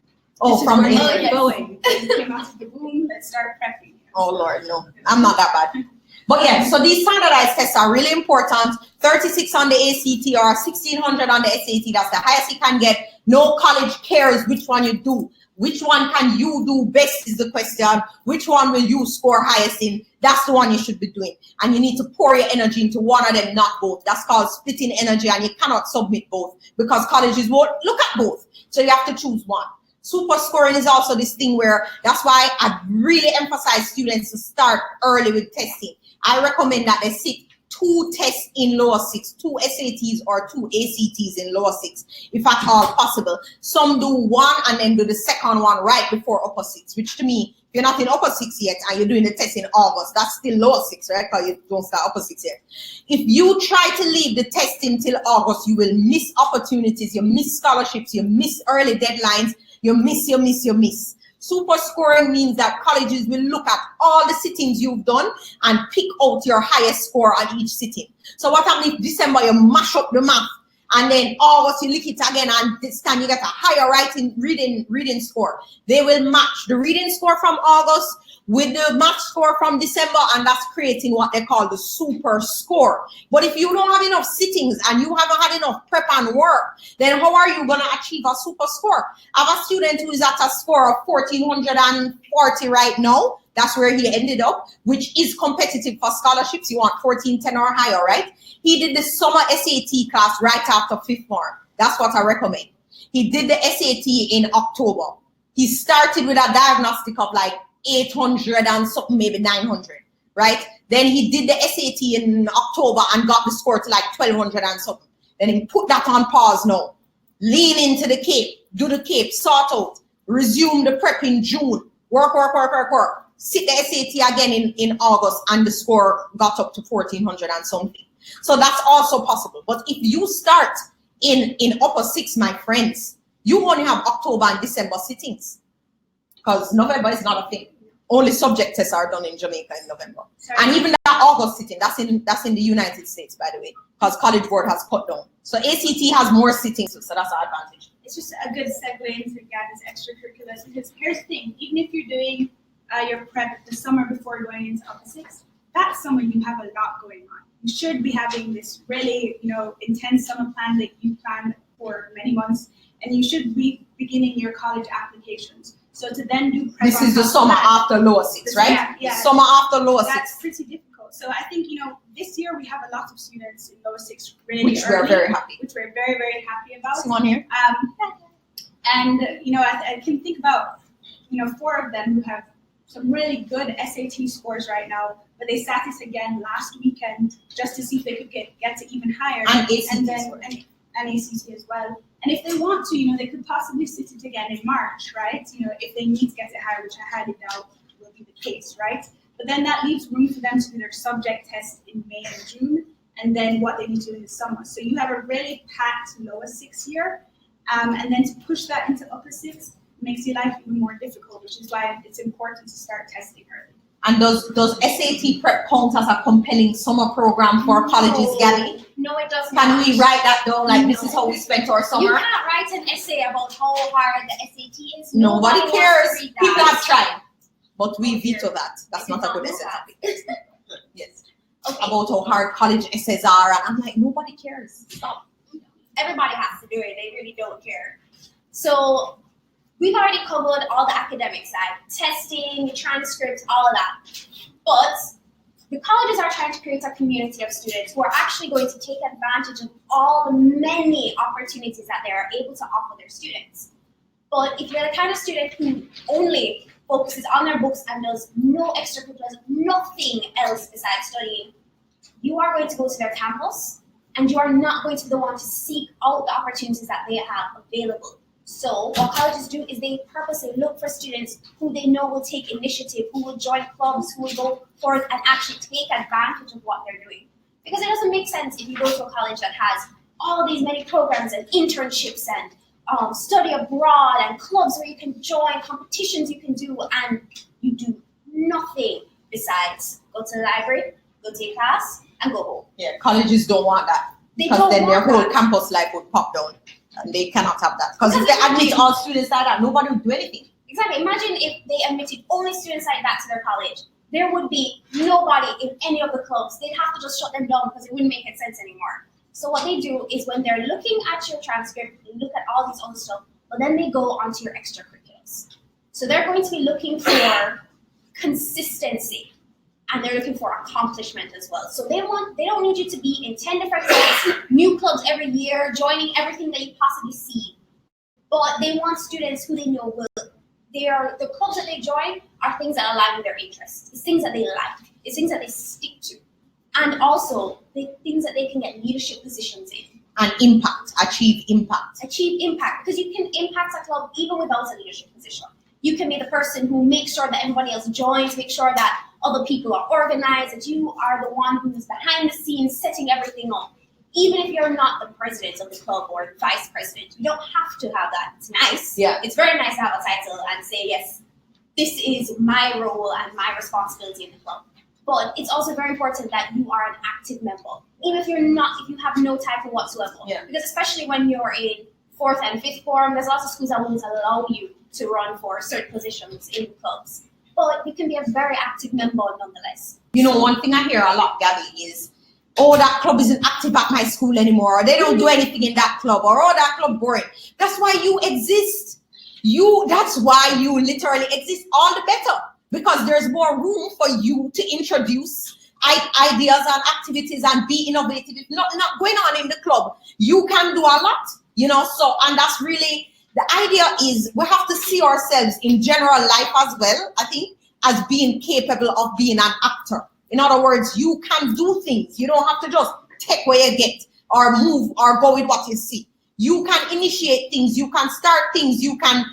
Oh, from the internet. Going. They came out of the womb. Let's start prepping. Oh Lord, no, I'm not that bad. But yeah, so these standardized tests are really important. 36 on the ACT or 1600 on the SAT, that's the highest you can get. No college cares which one you do. Which one can you do best is the question. Which one will you score highest in? That's the one you should be doing. And you need to pour your energy into one of them, not both. That's called splitting energy, and you cannot submit both because colleges won't look at both. So you have to choose one. Super scoring is also this thing where that's why I really emphasize students to start early with testing. I recommend that they sit 2 tests in lower 6, 2 SATs or 2 ACTs in lower 6, if at all possible. Some do 1 and then do the second one right before upper 6, which to me, if you're not in upper 6 yet and you're doing the test in August, that's still lower 6, right? Because you don't start upper 6 yet. If you try to leave the testing till August, you will miss opportunities, you miss scholarships, you miss early deadlines, you miss. Super scoring means that colleges will look at all the sittings you've done and pick out your highest score on each sitting. So what happens if December you mash up the math and then August you lick it again and this time you get a higher reading score? They will match the reading score from August with the math score from December, and that's creating what they call the super score. But if you don't have enough sittings and you haven't had enough prep and work, then how are you going to achieve a super score? I have a student who is at a score of 1440 right now. That's where he ended up, which is competitive for scholarships. You want 1410 or higher, right? He did the summer SAT class right after 5th form. That's what I recommend. He did the SAT in October. He started with a diagnostic of like 800 and something, maybe 900, right? Then he did the SAT in October and got the score to like 1200 and something. Then he put that on pause now. Lean into the CAPE, do the CAPE, sort out, resume the prep in June, work. Sit the SAT again in August and the score got up to 1400 and something. So that's also possible. But if you start in upper 6, my friends, you only have October and December sittings. Because November is not a thing. Only subject tests are done in Jamaica in November. Sorry. And even that August sitting, that's in the United States, by the way, because College Board has cut down. So ACT has more sittings, so that's our advantage. It's just a good segue into Gabby's extracurriculars, because here's the thing: even if you're doing your prep the summer before going into upper 6, that summer you have a lot going on. You should be having this really, intense summer plan that you plan for many months, and you should be beginning your college applications. So to then do prep. This is the summer after lower 6, right? Yeah. Summer after lower 6. That's pretty difficult. So I think, this year we have a lot of students in lower 6 really Which early, we're very happy. Which we're very, very happy about. Someone here? And I can think about 4 of them who have some really good SAT scores right now, but they sat this again last weekend just to see if they could get to even higher. And ACT and then scores. and ACT as well. And if they want to, they could possibly sit it again in March, right? If they need to get it higher, which I highly doubt will be the case, right? But then that leaves room for them to do their subject test in May and June, and then what they need to do in the summer. So you have a really packed lower 6 year, and then to push that into upper 6 makes your life even more difficult, which is why it's important to start testing early. And does SAT prep count as a compelling summer program for colleges, Gabby? No, it does Can not. we write that down? Like, this is how we spent our You summer? cannot write an essay about how hard the SAT is. Nobody wants cares. to read People that. have tried. But we veto that. That's not a good essay topic. Yes. Okay. About how hard college essays are. And I'm like, nobody cares. Stop. Everybody has to do it. They really don't care. So we've already covered all the academic side, testing, transcripts, all of that. But the colleges are trying to create a community of students who are actually going to take advantage of all the many opportunities that they are able to offer their students. But if you're the kind of student who only focuses on their books and does no extracurriculars, nothing else besides studying, you are going to go to their campus and you are not going to be the one to seek out the opportunities that they have available. So what colleges do is they purposely look for students who they know will take initiative, who will join clubs, who will go forth and actually take advantage of what they're doing. Because it doesn't make sense if you go to a college that has all these many programs and internships and study abroad and clubs where you can join, competitions you can do, and you do nothing besides go to the library, go take class, and go home. Yeah, colleges don't want that. They Because don't then their want whole that. campus life would pop down. And they cannot have that. Because if Because they admit all students like that, nobody would do anything. Exactly. Imagine if they admitted only students like that to their college. there would be nobody in any of the clubs. They'd have to just shut them down because it wouldn't make sense anymore. So what they do is when they're looking at your transcript, they look at all these other stuff, but then they go onto your extracurriculars. So they're going to be looking for consistency, and they're looking for accomplishment as well. So they don't need you to be in 10 different clubs, new clubs every year, joining everything that you possibly see. But they want students who they know will. The clubs that they join are things that align with their interests. It's things that they like. It's things that they stick to. And also, the things that they can get leadership positions in. And achieve impact. Achieve impact, because you can impact a club even without a leadership position. You can be the person who makes sure that everybody else joins, make sure that other people are organized, that you are the one who's behind the scenes setting everything up. Even if you're not the president of the club or the vice president, you don't have to have that. It's nice. Yeah. It's very nice to have a title and say, yes, this is my role and my responsibility in the club. But it's also very important that you are an active member. Even if if you have no title whatsoever. Yeah. Because especially when you're in 4th and 5th form, there's lots of schools that won't allow you to run for certain positions in clubs. But you can be a very active member nonetheless. You know, one thing I hear a lot, Gabby, is, oh, that club isn't active at my school anymore, or they don't do anything in that club, or oh, that club boring. That's why you exist. That's why you literally exist. All the better, because there's more room for you to introduce ideas and activities and be innovative. If not going on in the club, you can do a lot, you know. So, and that's really the idea, is we have to see ourselves in general life as well, I think, as being capable of being an actor. In other words, you can do things. You don't have to just take what you get or move or go with what you see. You can initiate things. You can start things. You can,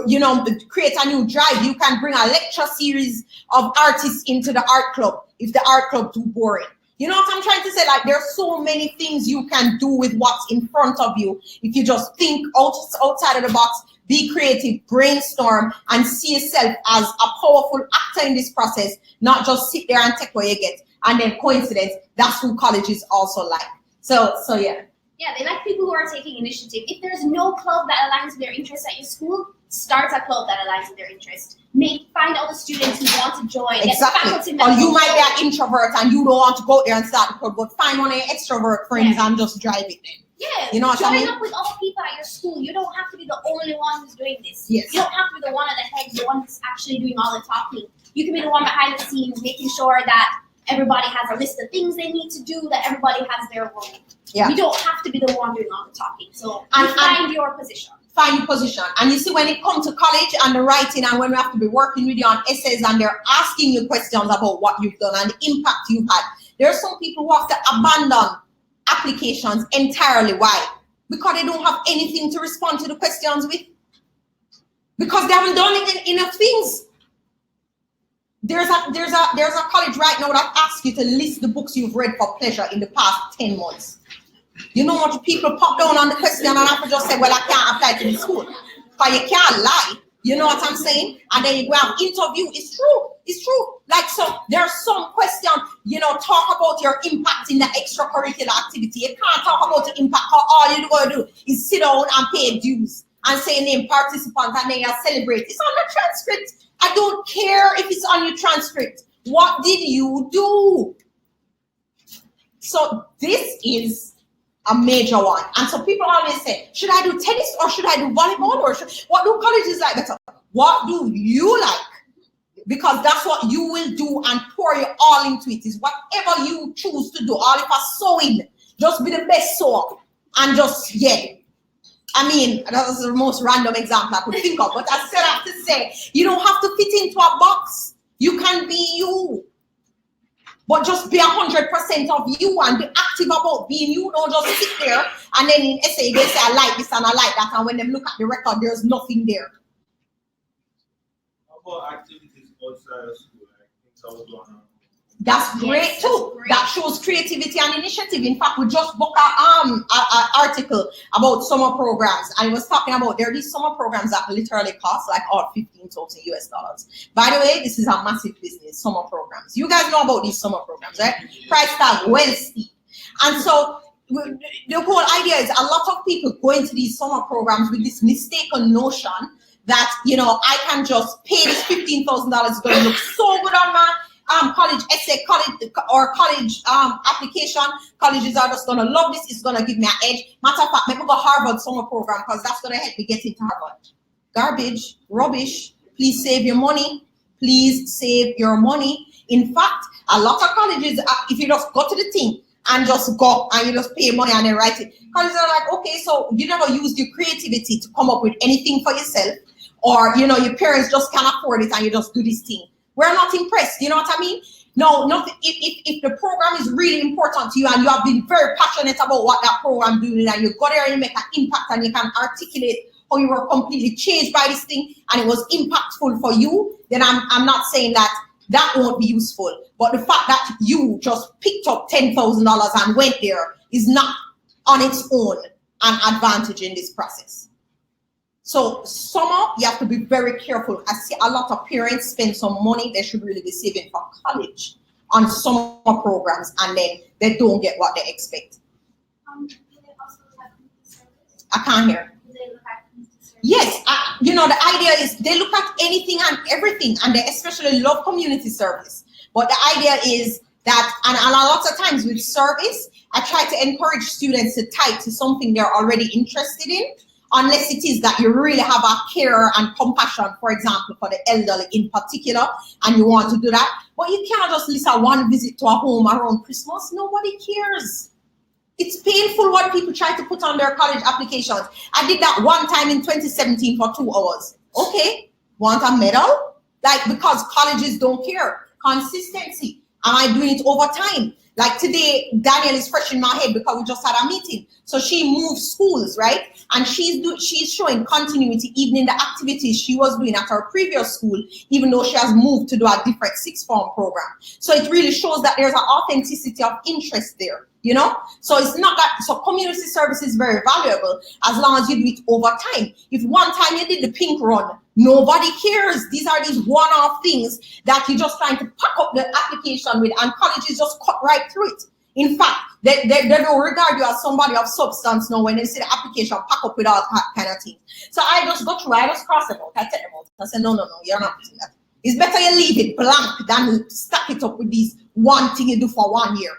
you know, create a new drive. You can bring a lecture series of artists into the art club if the art club too boring. You know what I'm trying to say? Like, there's so many things you can do with what's in front of you if you just think outside of the box, be creative, brainstorm, and see yourself as a powerful actor in this process, not just sit there and take what you get. And then coincidence, that's who college is also like. So yeah. Yeah, they like people who are taking initiative. If there's no club that aligns with their interests at your school, start a club that aligns with their interests. Find all the students who want to join. Exactly. Or you might be an introvert and you don't want to go there and start the club, but find one of your extrovert friends and just drive it then. Yeah, you know what I mean? Join up with other people at your school. You don't have to be the only one who's doing this. Yes. You don't have to be the one at the head, the one who's actually doing all the talking. You can be the one behind the scenes, making sure that everybody has a list of things they need to do, that everybody has their role. Yeah. You don't have to be the one doing all the talking. So find your position. Find your position. And you see, when it comes to college and the writing, and when we have to be working with you on essays and they're asking you questions about what you've done and the impact you've had, there are some people who have to abandon applications entirely. Why? Because they don't have anything to respond to the questions with. Because they haven't done enough things. There's a college right now that asks you to list the books you've read for pleasure in the past 10 months. You know what, people pop down on the question and have to just say, well, I can't apply to the school. But you can't lie. You know what I'm saying? And then you go have interview. It's true. It's true. Like, so there are some questions, you know, talk about your impact in the extracurricular activity. You can't talk about the impact. All you're going to do is sit down and pay dues and say name participants and then you celebrate. It's on the transcript. I don't care if it's on your transcript. What did you do? So this is a major one. And so people always say, should I do tennis or should I do volleyball? Or what do colleges like better? What do you like? Because that's what you will do and pour your all into it. Is whatever you choose to do. All if I sewing, just be the best sewer. And just, yeah. I mean, that was the most random example I could think of. But I still have to say, you don't have to fit into a box. You can be you. But just be 100% of you and be active about being you. Don't just sit there and then in essay they say I like this and I like that, and when they look at the record, there's nothing there. How about activities outside of school, like things I was going on? That's great too. Great. That shows creativity and initiative. In fact, we just booked an article about summer programs, and it was talking about there are these summer programs that literally cost like all $15,000. By the way, this is a massive business, summer programs. You guys know about these summer programs, right? Price tag well steep. And so the whole idea is a lot of people go into these summer programs with this mistaken notion that, you know, I can just pay this $15,000. It's going to look so good on college essay, college application. Colleges are just gonna love this. It's gonna give me an edge. Matter of fact, maybe go Harvard summer program because that's gonna help me get into Harvard. Garbage, rubbish. Please save your money. Please save your money. In fact, a lot of colleges, if you just go to the thing and just go and you just pay money and then write it, colleges are like, okay, so you never used your creativity to come up with anything for yourself, or you know, your parents just can't afford it and you just do this thing. We're not impressed. You know what I mean? No, nothing. If the program is really important to you and you have been very passionate about what that program doing, and you go there and you make an impact and you can articulate how you were completely changed by this thing and it was impactful for you, then I'm not saying that won't be useful. But the fact that you just picked up $10,000 and went there is not on its own an advantage in this process. So summer, you have to be very careful. I see a lot of parents spend some money they should really be saving for college on summer programs, and then they don't get what they expect. Do they also look at community service? I can't hear. Do they look at community service? Yes, you know, the idea is they look at anything and everything, and they especially love community service. But the idea is that, and a lot of times with service, I try to encourage students to type to something they're already interested in, unless it is that you really have a care and compassion, for example, for the elderly in particular, and you want to do that. But you can't just list a one visit to a home around Christmas. Nobody cares. It's painful what people try to put on their college applications. I did that one time in 2017 for 2 hours. Okay, want a medal? Like, because colleges don't care. Consistency. Am I doing it over time? Like today, Daniel is fresh in my head because we just had a meeting. So she moved schools, right? And she's showing continuity even in the activities she was doing at her previous school, even though she has moved to do a different sixth form program. So it really shows that there's an authenticity of interest there, you know? So it's not that, so community service is very valuable as long as you do it over time. If one time you did the pink run, nobody cares. These are these one-off things that you're just trying to pack up the application with, and colleges just cut right through it. In fact, they don't regard you as somebody of substance now when they see the application pack up with all that kind of thing. So I just go through, I just cross them out, I take them out. I say, no, you're not doing that. It's better you leave it blank than stack it up with these one thing you do for 1 year.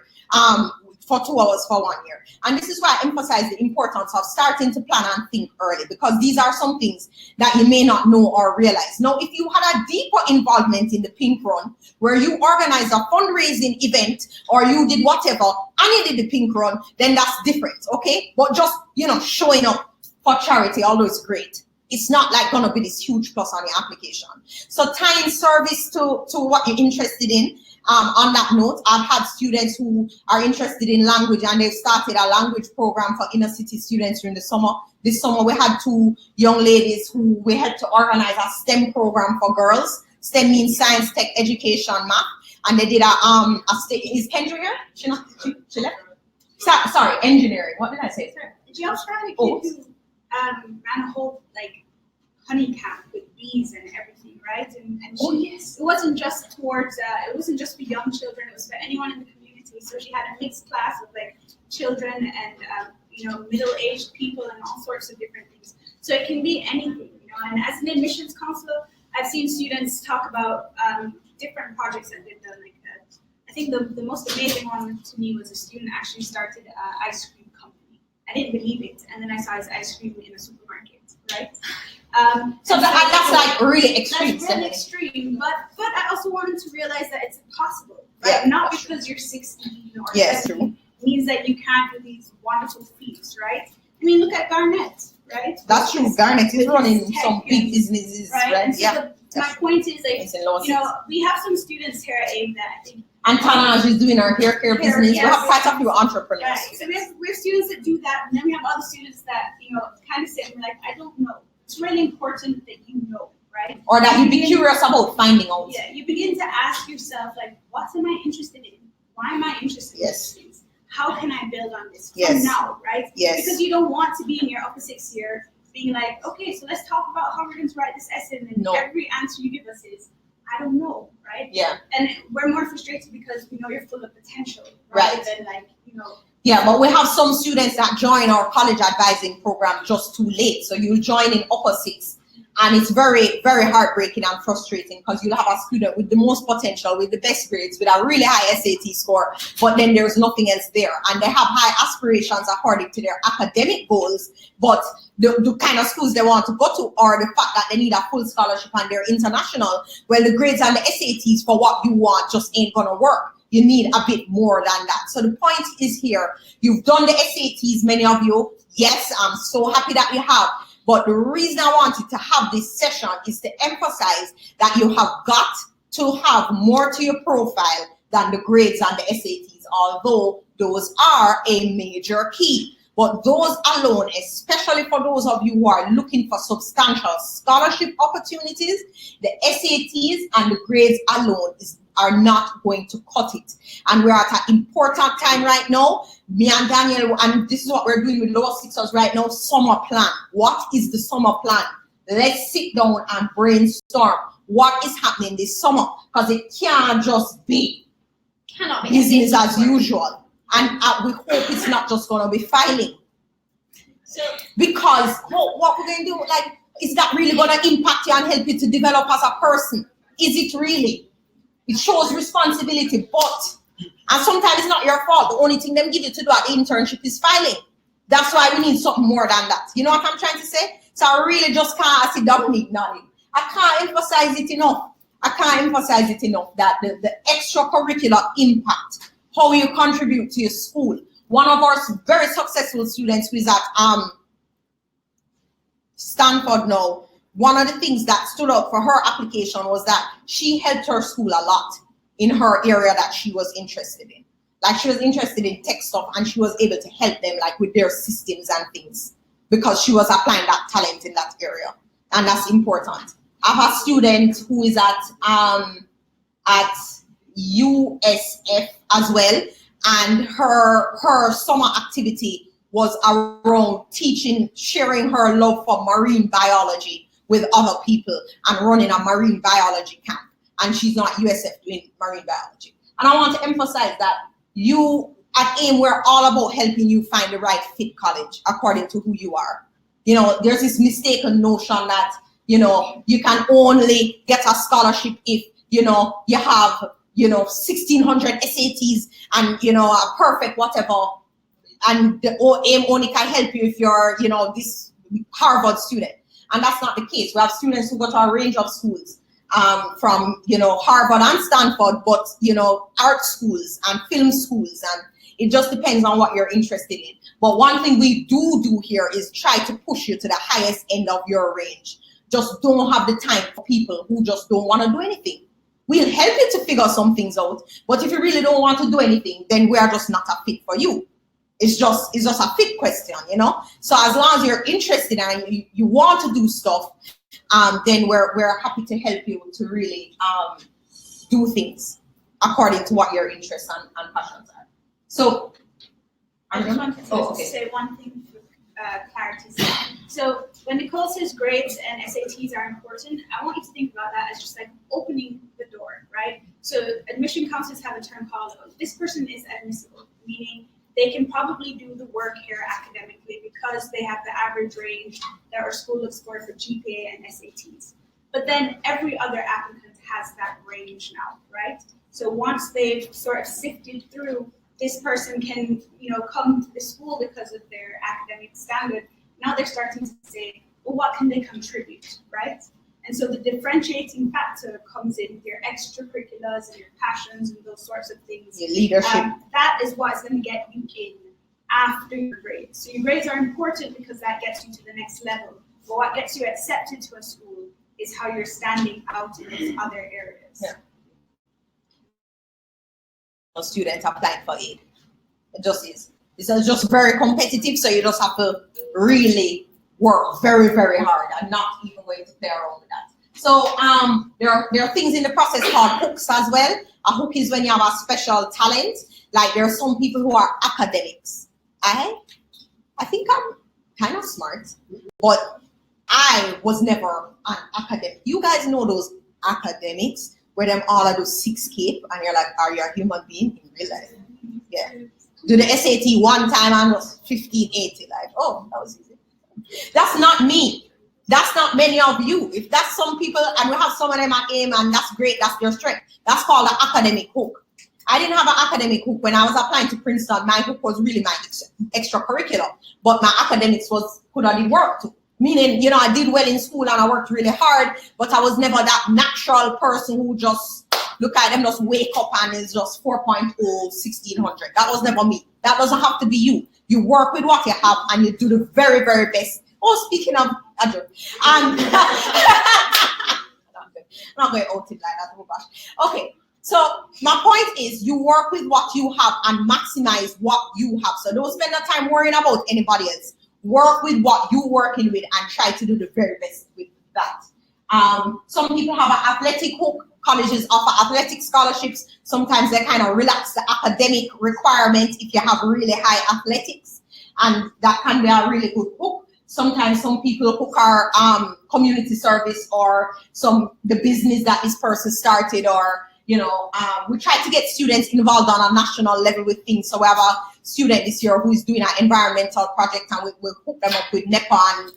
For 2 hours for 1 year. And this is why I emphasize the importance of starting to plan and think early, because these are some things that you may not know or realize. Now, if you had a deeper involvement in the Pink Run, where you organized a fundraising event or you did whatever and you did the Pink Run, then that's different, okay? But just, you know, showing up for charity, although it's great, it's not like gonna be this huge plus on the application. So tying service to what you're interested in. On that note, I've had students who are interested in language, and they've started a language program for inner city students during the summer. This summer, we had 2 young ladies who we had to organize a STEM program for girls. STEM means science, tech, education, math. And they did is Kendra here? She left? Sorry, engineering. What did I say? Did you also have a kid who ran a whole honey camp with bees and everything, right? And Yes. It wasn't just towards it wasn't just for young children, it was for anyone in the community. So she had a mixed class of children and middle-aged people and all sorts of different things. So it can be anything, and as an admissions counselor, I've seen students talk about different projects that they've done. I think the most amazing one to me was a student actually started an ice cream company. I didn't believe it, and then I saw his ice cream in a supermarket, right? So that's like really extreme. That's really extreme, but I also wanted to realize that it's possible, right? Yeah, Not because you're 16 or 17 means that you can't do these wonderful feats, right? I mean, look at Garnett, right? That's true. Garnett is running some big businesses, right? So my point is, we have some students here at AIM that I think. And Tanaj is doing our hair care business. We have quite a few entrepreneurs. Right. So we have students that do that, and then we have other students that kind of say, and we're like, I don't know. It's really important that you know, right? Or that you be curious about finding out. Yeah, you begin to ask yourself, what am I interested in? Why am I interested in these things? How can I build on this from now, right? Yes. Because you don't want to be in your upper 6th year being like, okay, so let's talk about how we're going to write this essay, and then every answer you give us is, I don't know, right? Yeah. And we're more frustrated because we know you're full of potential, rather than Yeah, but we have some students that join our college advising program just too late. So you join in upper 6 And it's very, very heartbreaking and frustrating because you'll have a student with the most potential, with the best grades, with a really high SAT score, but then there's nothing else there. And they have high aspirations according to their academic goals, but the kind of schools they want to go to, or the fact that they need a full scholarship and they're international, well, the grades and the SATs for what you want just ain't gonna work. You need a bit more than that. So the point is here, you've done the SATs, many of you. Yes, I'm so happy that you have. But the reason I wanted to have this session is to emphasize that you have got to have more to your profile than the grades and the SATs, although those are a major key. But those alone, especially for those of you who are looking for substantial scholarship opportunities, the SATs and the grades alone are not going to cut it. And we're at an important time right now. Me and Daniel, and this is what we're doing with Lower Sixers right now, summer plan. What is the summer plan? Let's sit down and brainstorm what is happening this summer, because it can't just be Cannot be business SAT as score. usual. And we hope it's not just going to be filing. So Because what we're going to do, like, is that really going to impact you and help you to develop as a person? Is it really? It shows responsibility, but, and sometimes it's not your fault. The only thing them give you to do at the internship is filing. That's why we need something more than that. You know what I'm trying to say? So I really just can't sit down and ignore it. I can't emphasize it enough. I can't emphasize it enough that the extracurricular impact, how you contribute to your school. One of our very successful students who is at Stanford now, one of the things that stood out for her application was that she helped her school a lot in her area that she was interested in. Like, she was interested in tech stuff and she was able to help them, like, with their systems and things, because she was applying that talent in that area. And that's important. I have a student who is at USF as well, and her summer activity was around teaching, sharing her love for marine biology with other people and running a marine biology camp. And she's not USF doing marine biology. And I want to emphasize that you at AIM, we're all about helping you find the right fit college according to who you are. You know, there's this mistaken notion that, you know, you can only get a scholarship if, you know, you have, you know, 1,600 SATs and, you know, a perfect whatever. And the AIM only can help you if you're, you know, this Harvard student. And that's not the case. We have students who go to a range of schools, from, you know, Harvard and Stanford, but, you know, art schools and film schools, and it just depends on what you're interested in. But one thing we do here is try to push you to the highest end of your range. Just don't have the time for people who just don't want to do anything. We'll help you to figure some things out, but if you really don't want to do anything, then we are just not a fit for you. It's just a fit question, you know? So as long as you're interested and you want to do stuff, then we're happy to help you to really do things according to what your interests and passions are. So, I just wanted to say one thing for clarity's sake. So when Nicole says grades and SATs are important, I want you to think about that as just like opening the door, right? So admission counselors have a term called, this person is admissible, meaning they can probably do the work here academically because they have the average range that our school looks for GPA and SATs. But then every other applicant has that range now, right? So once they've sort of sifted through, this person can, you know, come to the school because of their academic standard. Now they're starting to say, well, what can they contribute, right? And so the differentiating factor comes in your extracurriculars and your passions and those sorts of things. your leadership. That is what's going to get you in after your grades. So your grades are important because that gets you to the next level. But what gets you accepted to a school is how you're standing out in these other areas. Yeah. Students applying for aid. It just is. It's just very competitive, so you just have to really work very, very hard and not even going to play around with that. So there are things in the process called hooks as well. A hook is when you have a special talent. Like there are some people who are academics. I think I'm kind of smart, but I was never an academic. You guys know those academics where them all of those 6 cape and you're like, are you a human being in real life? Yeah. Do the SAT one time and was 1580, like, oh, that was easy. That's not me. That's not many of you. If that's some people, and we have some of them at AIM, and that's great, that's their strength. That's called an academic hook. I didn't have an academic hook when I was applying to Princeton. My hook was really my extracurricular, but my academics could have worked too. Meaning, you know, I did well in school and I worked really hard, but I was never that natural person who just look at them, just wake up and it's just 4.0, 1600. That was never me. That doesn't have to be you. You work with what you have and you do the very, very best. Oh, speaking of, I'm not going to out it like that. Oh gosh. Okay. So my point is you work with what you have and maximize what you have. So don't spend the time worrying about anybody else. Work with what you're working with and try to do the very best with that. Some people have an athletic hook. Colleges offer athletic scholarships. Sometimes they kind of relax the academic requirements if you have really high athletics, and that can be a really good hook. Sometimes some people hook our community service or the business that this person started, or we try to get students involved on a national level with things. So we have a student this year who is doing an environmental project, and we'll hook them up with NEPA, and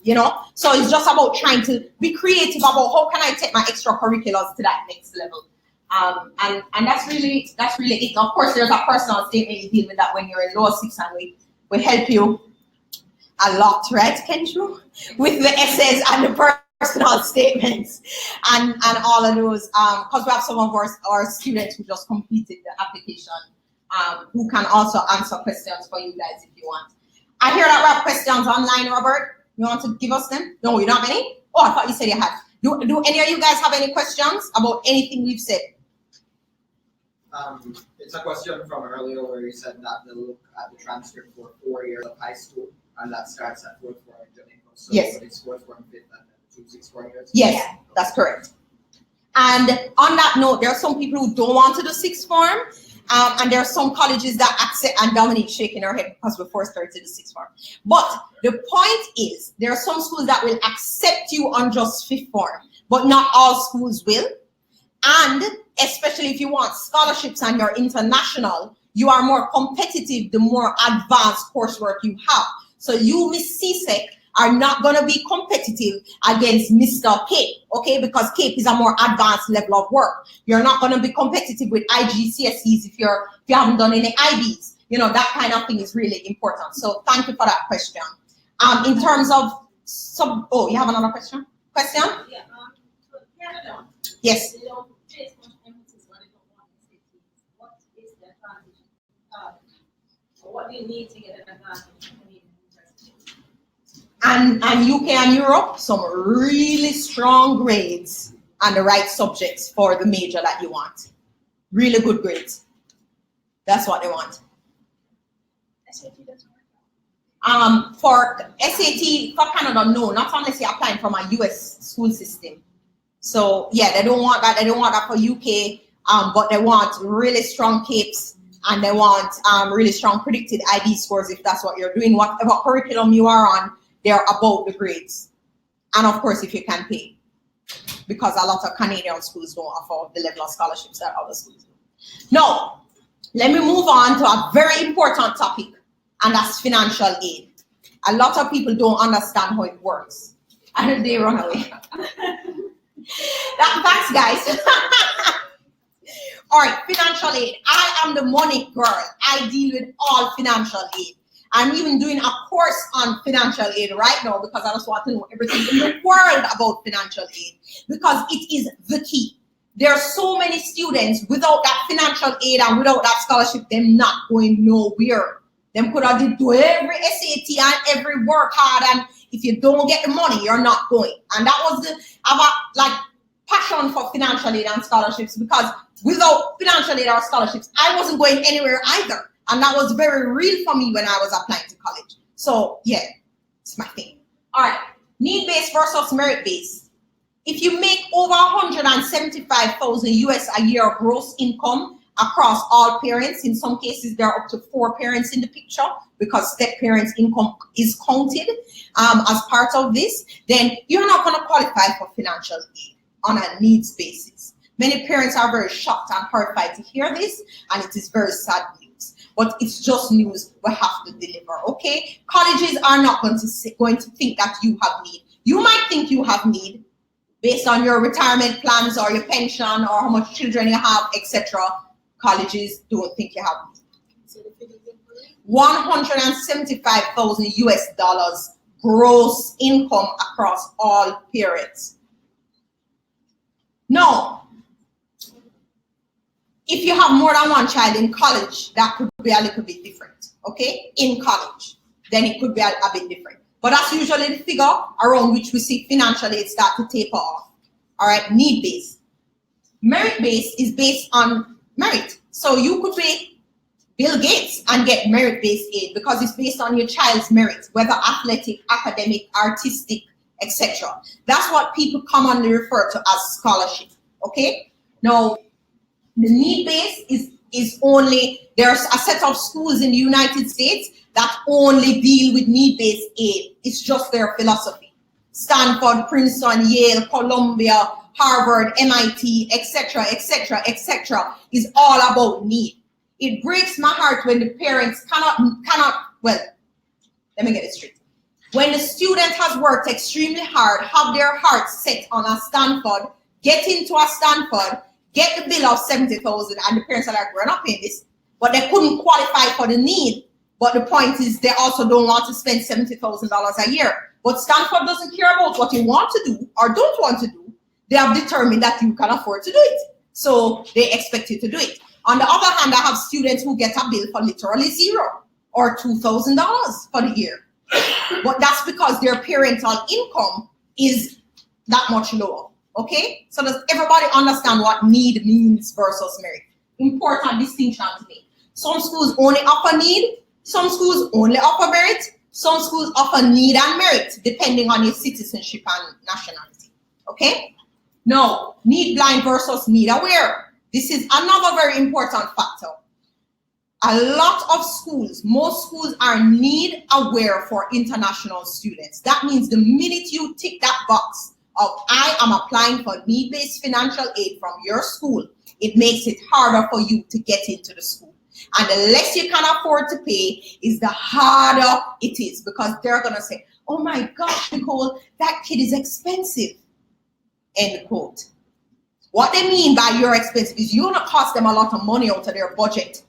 so it's just about trying to be creative about how can I take my extracurriculars to that next level. And that's really it. Of course, there's a personal statement. You deal with that when you're in lower six, and we help you a lot, right, Kendra? With the essays and the personal statements and all of those, because we have some of our students who just completed the application, who can also answer questions for you guys if you want. I hear that we have questions online, Robert. You want to give us them? No, you don't have any? Oh, I thought you said you had. Do any of you guys have any questions about anything we've said? It's a question from earlier where you said that they'll look at the transcript for 4 years of high school, and that starts at fourth form in Jamaica. So yes. It's fourth form, fifth, and then 2, 6, 4 years. Yes, Yeah. That's correct. And on that note, there are some people who don't want to do sixth form, and there are some colleges that accept, and Dominique shaking her head because we forced her to do sixth form. But the point is, there are some schools that will accept you on just fifth form, but not all schools will. And especially if you want scholarships and you're international, you are more competitive the more advanced coursework you have. So you, Miss CSEC, are not going to be competitive against Mr. Cape, okay? Because Cape is a more advanced level of work. You're not going to be competitive with IGCSEs if you haven't done any IBs. That kind of thing is really important. So thank you for that question. In terms of you have another question? Question? Yeah. Canada. Yes. They don't place much emphasis when they don't want SATs. What is the advantage? What do you need to get an advantage? And UK and Europe, some really strong grades and the right subjects for the major that you want. Really good grades. That's what they want. SAT doesn't work. For SAT, for Canada, no, not unless you're applying from a US school system. So yeah, they don't want that. They don't want that for UK, but they want really strong CAPES, and they want really strong predicted IB scores if that's what you're doing. Whatever curriculum you are on, they're about the grades. And of course, if you can pay, because a lot of Canadian schools don't offer the level of scholarships that other schools do. Now, let me move on to a very important topic, and that's financial aid. A lot of people don't understand how it works, and they run away. Thanks, guys. All right, financial aid. I am the money girl. I deal with all financial aid. I'm even doing a course on financial aid right now because I just want to know everything in the world about financial aid, because it is the key. There are so many students without that financial aid and without that scholarship, they're not going nowhere. Them could have do every SAT and every work hard, and if you don't get the money, you're not going. And that was our passion for financial aid and scholarships, because without financial aid or scholarships, I wasn't going anywhere either. And that was very real for me when I was applying to college. So yeah, it's my thing. All right, need-based versus merit-based. If you make over 175,000 US a year gross income across all parents, in some cases there are up to 4 parents in the picture because step parents' income is counted as part of this, then you're not going to qualify for financial aid on a needs basis. Many parents are very shocked and horrified to hear this, and it is very sad news. But it's just news we have to deliver, okay? Colleges are not going to think that you have need. You might think you have need based on your retirement plans or your pension or how much children you have, etc. Colleges don't think you have need. 175,000 US dollars gross income across all periods. Now, if you have more than one child in college, that could be a little bit different, okay? In college, then it could be a bit different. But that's usually the figure around which we see financial aid start to taper off, all right? Need-based. Merit-based is based on merit. So you could be Bill Gates and get merit-based aid because it's based on your child's merit, whether athletic, academic, artistic, etc. That's what people commonly refer to as scholarship, okay? Now, the need-based is only, there's a set of schools in the United States that only deal with need-based aid. It's just their philosophy. Stanford, Princeton, Yale, Columbia, Harvard, MIT, etc., etc., etc. is all about need. It breaks my heart when the parents cannot, well, let me get it straight. When the student has worked extremely hard, have their heart set on a Stanford, get into a Stanford, get the bill of 70,000, and the parents are like, we're not paying this, but they couldn't qualify for the need. But the point is, they also don't want to spend $70,000 a year. But Stanford doesn't care about what you want to do or don't want to do. They have determined that you can afford to do it. So they expect you to do it. On the other hand, I have students who get a bill for literally $0 or $2,000 for the year. But that's because their parental income is that much lower, okay? So does everybody understand what need means versus merit? Important distinction to make. Some schools only offer need, some schools only offer merit, some schools offer need and merit, depending on your citizenship and nationality, okay? Now, need blind versus need aware. This is another very important factor. A lot of schools, most schools are need aware for international students. That means the minute you tick that box of I am applying for need-based financial aid from your school, it makes it harder for you to get into the school. And the less you can afford to pay is the harder it is because they're gonna say, oh my gosh, Nicole, that kid is expensive, end quote. What they mean by you're expensive is you're gonna cost them a lot of money out of their budget.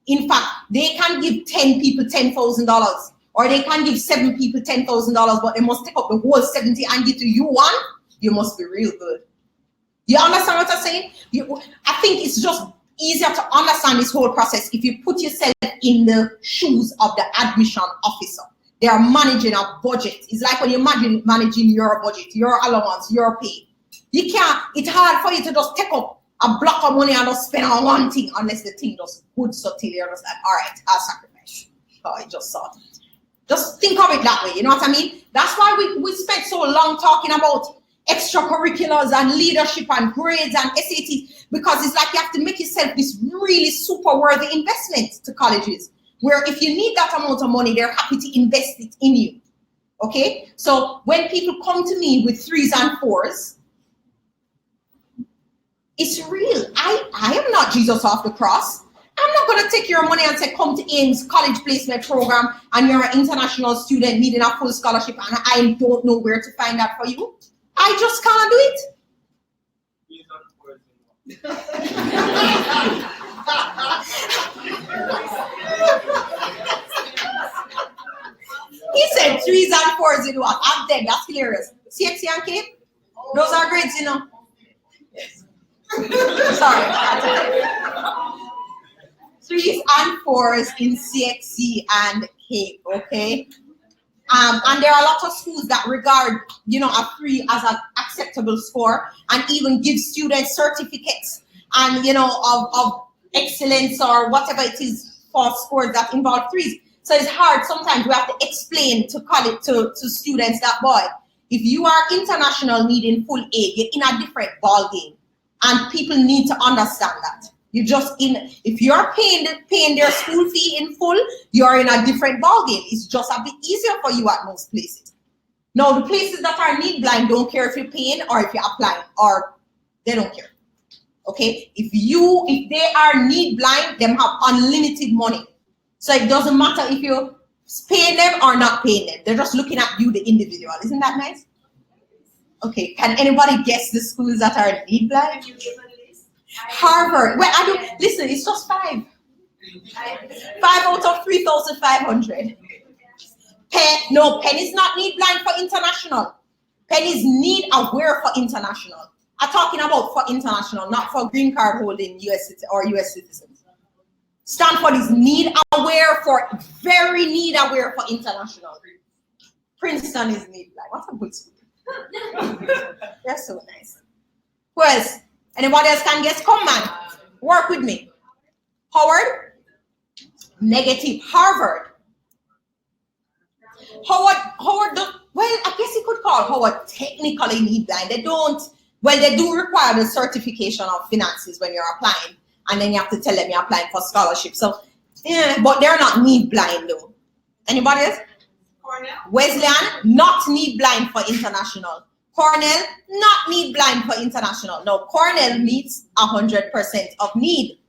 In fact, they can give 10 people $10,000 or they can give 7 people $10,000, but they must take up the whole 70 and give to you one. You must be real good. You understand what I'm saying? I think it's just easier to understand this whole process if you put yourself in the shoes of the admission officer. They are managing a budget. It's like when you're managing your budget, your allowance, your pay. You can't, it's hard for you to just take up a block of money and just spend on one thing unless the thing does good so till you're just like, all right, I'll sacrifice. Oh, I just saw it. Just think of it that way, you know what I mean? That's why we spent so long talking about extracurriculars and leadership and grades and SATs, because it's like you have to make yourself this really super worthy investment to colleges, where if you need that amount of money, they're happy to invest it in you, okay? So when people come to me with 3s and 4s, it's real. I am not Jesus off the cross. I'm not going to take your money and say, come to Ames College Placement Program and you're an international student needing a full scholarship and I don't know where to find that for you. I just can't do it. He said 3s and 4s in what? I'm dead. That's hilarious. CXC and Cape? Those are grades, you know. Sorry. 3s and 4s in CXC and Cape, okay? And there are a lot of schools that regard, you know, a 3 as an acceptable score and even give students certificates and, you know, of excellence or whatever it is for scores that involve 3s. So it's hard. Sometimes we have to explain to college, to students that, boy, if you are international needing full aid, you're in a different ball game. And people need to understand that. You just if you're paying their school fee in full, you're in a different ballgame. It's just a bit easier for you at most places. Now, the places that are need blind don't care if you're paying or if you're applying, or they don't care. Okay? If they are need blind, them have unlimited money. So it doesn't matter if you're paying them or not paying them. They're just looking at you, the individual. Isn't that nice? Okay, can anybody guess the schools that are need blind? Can you give a list? Harvard. Well, I don't listen. It's just 5. 5 out of 3,500. Penn is not need blind for international. Penn is need aware for international. I'm talking about for international, not for green card holding US citizens. Stanford is need aware for international. Princeton is need blind. What a good school. They're so nice. Who else? Anybody else can guess? Come man, work with me. Howard? Negative. Harvard. Howard, well, I guess you could call Howard technically need blind. They do require the certification of finances when you're applying, and then you have to tell them you're applying for scholarship. So, yeah, but they're not need blind though. Anybody else? Cornell? Wesleyan, not need blind for international. Cornell, not need blind for international. No, Cornell meets 100% of need.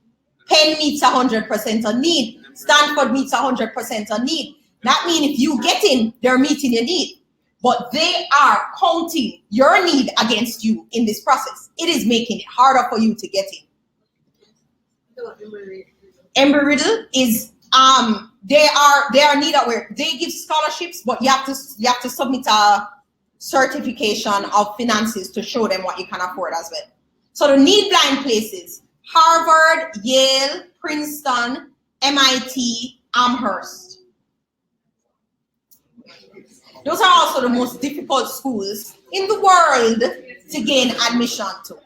Penn meets 100% of need. Stanford meets 100% of need. That means if you get in, they're meeting your need. But they are counting your need against you in this process. It is making it harder for you to get in. Embry-Riddle is they are need aware. They give scholarships, but you have to submit a certification of finances to show them what you can afford as well. So the need blind places: Harvard, Yale, Princeton, MIT, Amherst. Those are also the most difficult schools in the world to gain admission to.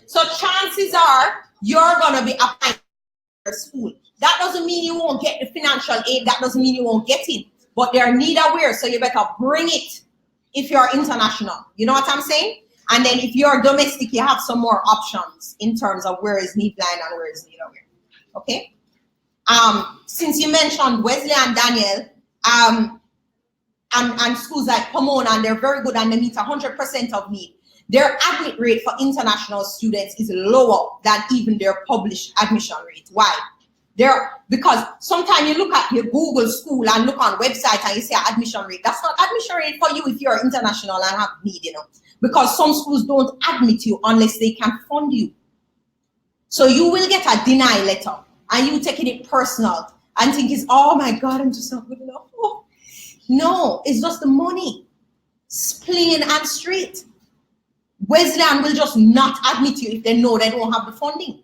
So chances are you're gonna be applying for school. That doesn't mean you won't get the financial aid. That doesn't mean you won't get in. But they're need aware, so you better bring it if you're international. You know what I'm saying? And then if you're domestic, you have some more options in terms of where is need blind and where is need aware. Okay? Since you mentioned Wesley and Daniel, and schools like Pomona, and they're very good and they meet 100% of need. Their admit rate for international students is lower than even their published admission rate. Why? Because sometimes you look at your Google school and look on website and you say admission rate. That's not admission rate for you if you're international and have need, you know. Because some schools don't admit you unless they can fund you. So you will get a deny letter and you taking it personal and think it's, oh my God, I'm just not good enough. Oh. No, it's just the money. It's plain and straight. Wesleyan will just not admit you if they know they don't have the funding.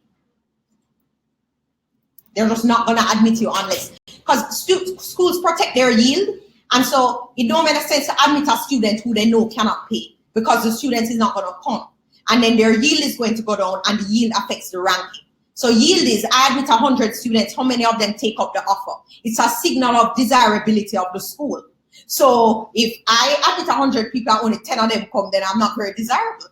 They're just not going to admit you unless, because schools protect their yield, and so it don't make sense to admit a student who they know cannot pay, because the student is not going to come, and then their yield is going to go down, and the yield affects the ranking. So yield is, I admit 100 students, how many of them take up the offer? It's a signal of desirability of the school. So if I admit 100 people and only 10 of them come, then I'm not very desirable.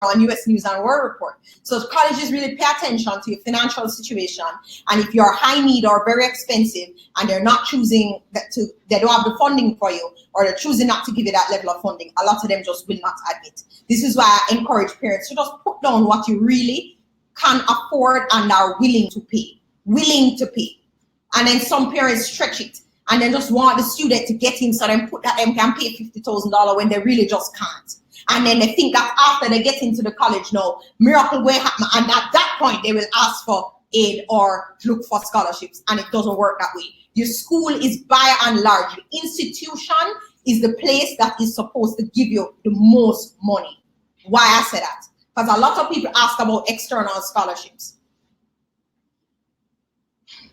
On US News and World Report. So colleges really pay attention to your financial situation, and if you're high need or very expensive and they're not choosing they don't have the funding for you, or they're choosing not to give you that level of funding, a lot of them just will not admit. This is why I encourage parents to just put down what you really can afford and are willing to pay. And then some parents stretch it and then just want the student to get in, so then put that them can pay $50,000 when they really just can't. And then they think that after they get into the college now, miracle will happen, and at that point they will ask for aid or look for scholarships, and it doesn't work that way. Your school is, by and large, the institution is the place that is supposed to give you the most money. Why I say that? Because a lot of people ask about external scholarships.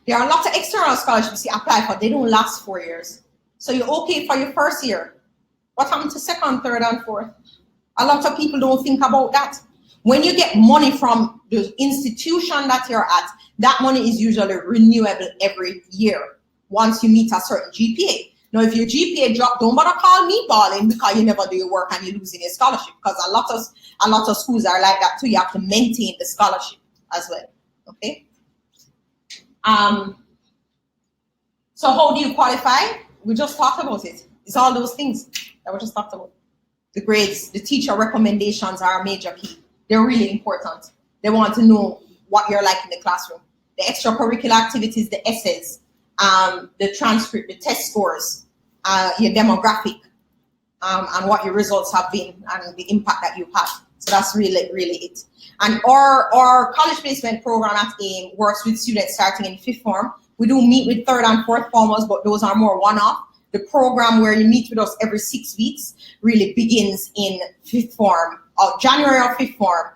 There are a lot of external scholarships you apply for, they don't last 4 years. So you're okay for your first year. What happened to second, third, and fourth? A lot of people don't think about that. When you get money from the institution that you're at, that money is usually renewable every year once you meet a certain GPA. Now, if your GPA drop, don't bother call me balling because you never do your work and you're losing your scholarship, because a lot of schools are like that too. You have to maintain the scholarship as well. Okay. So how do you qualify? We just talked about it. It's all those things that we just talked about. The grades, the teacher recommendations are a major key. They're really important. They want to know what you're like in the classroom. The extracurricular activities, the essays, the transcript, the test scores, your demographic, and what your results have been and the impact that you've had. So that's really, really it. And our college placement program at AIM works with students starting in 5th form. We do meet with 3rd and 4th formers, but those are more one-off. The program where you meet with us every 6 weeks really begins in 5th form, or January or 5th form,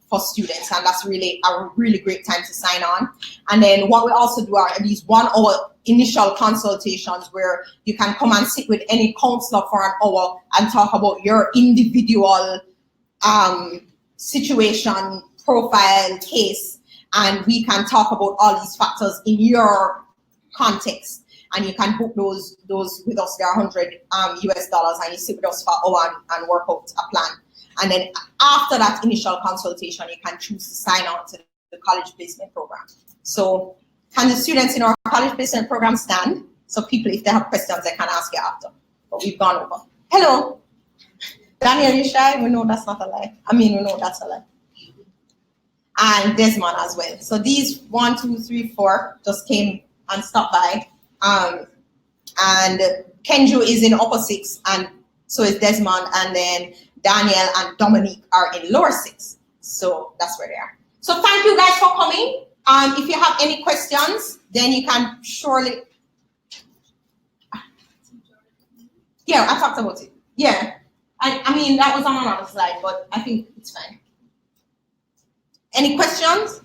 for students, and that's really a really great time to sign on. And then what we also do are these 1-hour initial consultations where you can come and sit with any counselor for an hour and talk about your individual situation, profile, case, and we can talk about all these factors in your context. And you can book those with us. They're $100 US, and you sit with us for an hour and work out a plan. And then after that initial consultation, you can choose to sign on to the college placement program. So can the students in our college placement program stand? So people, if they have questions, they can ask you after. But we've gone over. Hello. Daniel, you shy? We know that's not a lie. I mean, we know that's a lie. And Desmond as well. So these 1, 2, 3, 4 just came and stopped by. And Kenju is in upper 6, and so is Desmond, and then Daniel and Dominique are in lower 6. So that's where they are. So thank you guys for coming. If you have any questions, then you can surely. Yeah, I talked about it. Yeah. I mean, that was on another slide, but I think it's fine. Any questions?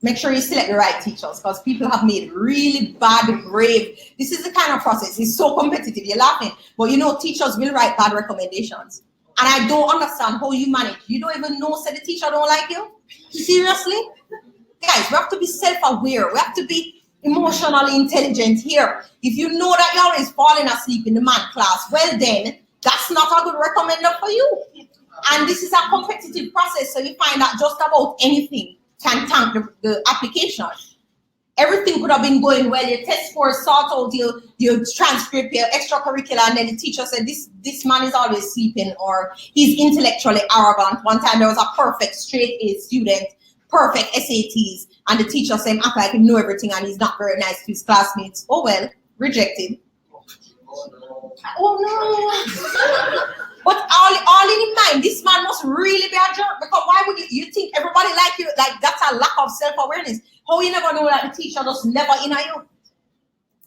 Make sure you select the right teachers, because people have made really bad, grave. This is the kind of process. It's so competitive. You're laughing. But you know, teachers will write bad recommendations. And I don't understand how you manage. You don't even know, say the teacher don't like you? Seriously? Guys, we have to be self-aware. We have to be emotionally intelligent here. If you know that you're always falling asleep in the math class, well then, that's not a good recommender for you. And this is a competitive process, so you find that just about anything can tank the application. Everything could have been going well. Your test scores sort out your transcript, your extracurricular, and then the teacher said, this man is always sleeping, or he's intellectually arrogant. One time there was a perfect straight A student, perfect SATs, and the teacher said, act like he knew everything and he's not very nice to his classmates. Oh well, rejected. Oh no. But all in mind, this man must really be a jerk, because why would you think everybody like you? Like, that's a lack of self-awareness. How you never know that the teacher just never in you?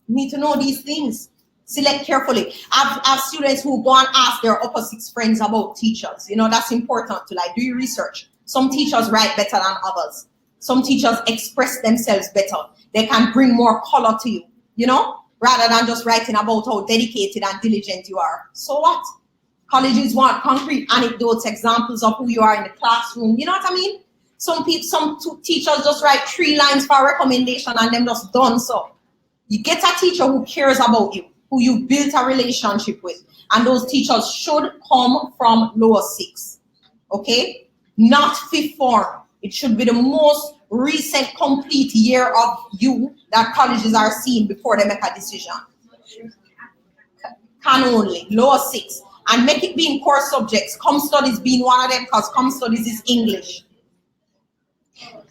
You need to know these things. Select carefully. I have students who go and ask their upper 6 friends about teachers. You know, that's important to do your research. Some teachers write better than others. Some teachers express themselves better. They can bring more color to you, you know, rather than just writing about how dedicated and diligent you are. So what? Colleges want concrete anecdotes, examples of who you are in the classroom. You know what I mean? Some teachers just write 3 lines for a recommendation and them just done so. You get a teacher who cares about you, who you built a relationship with, and those teachers should come from lower 6, okay? Not 5th form. It should be the most recent complete year of you that colleges are seeing before they make a decision. Can only, lower 6. And make it be in core subjects. Com studies being one of them, because com studies is English.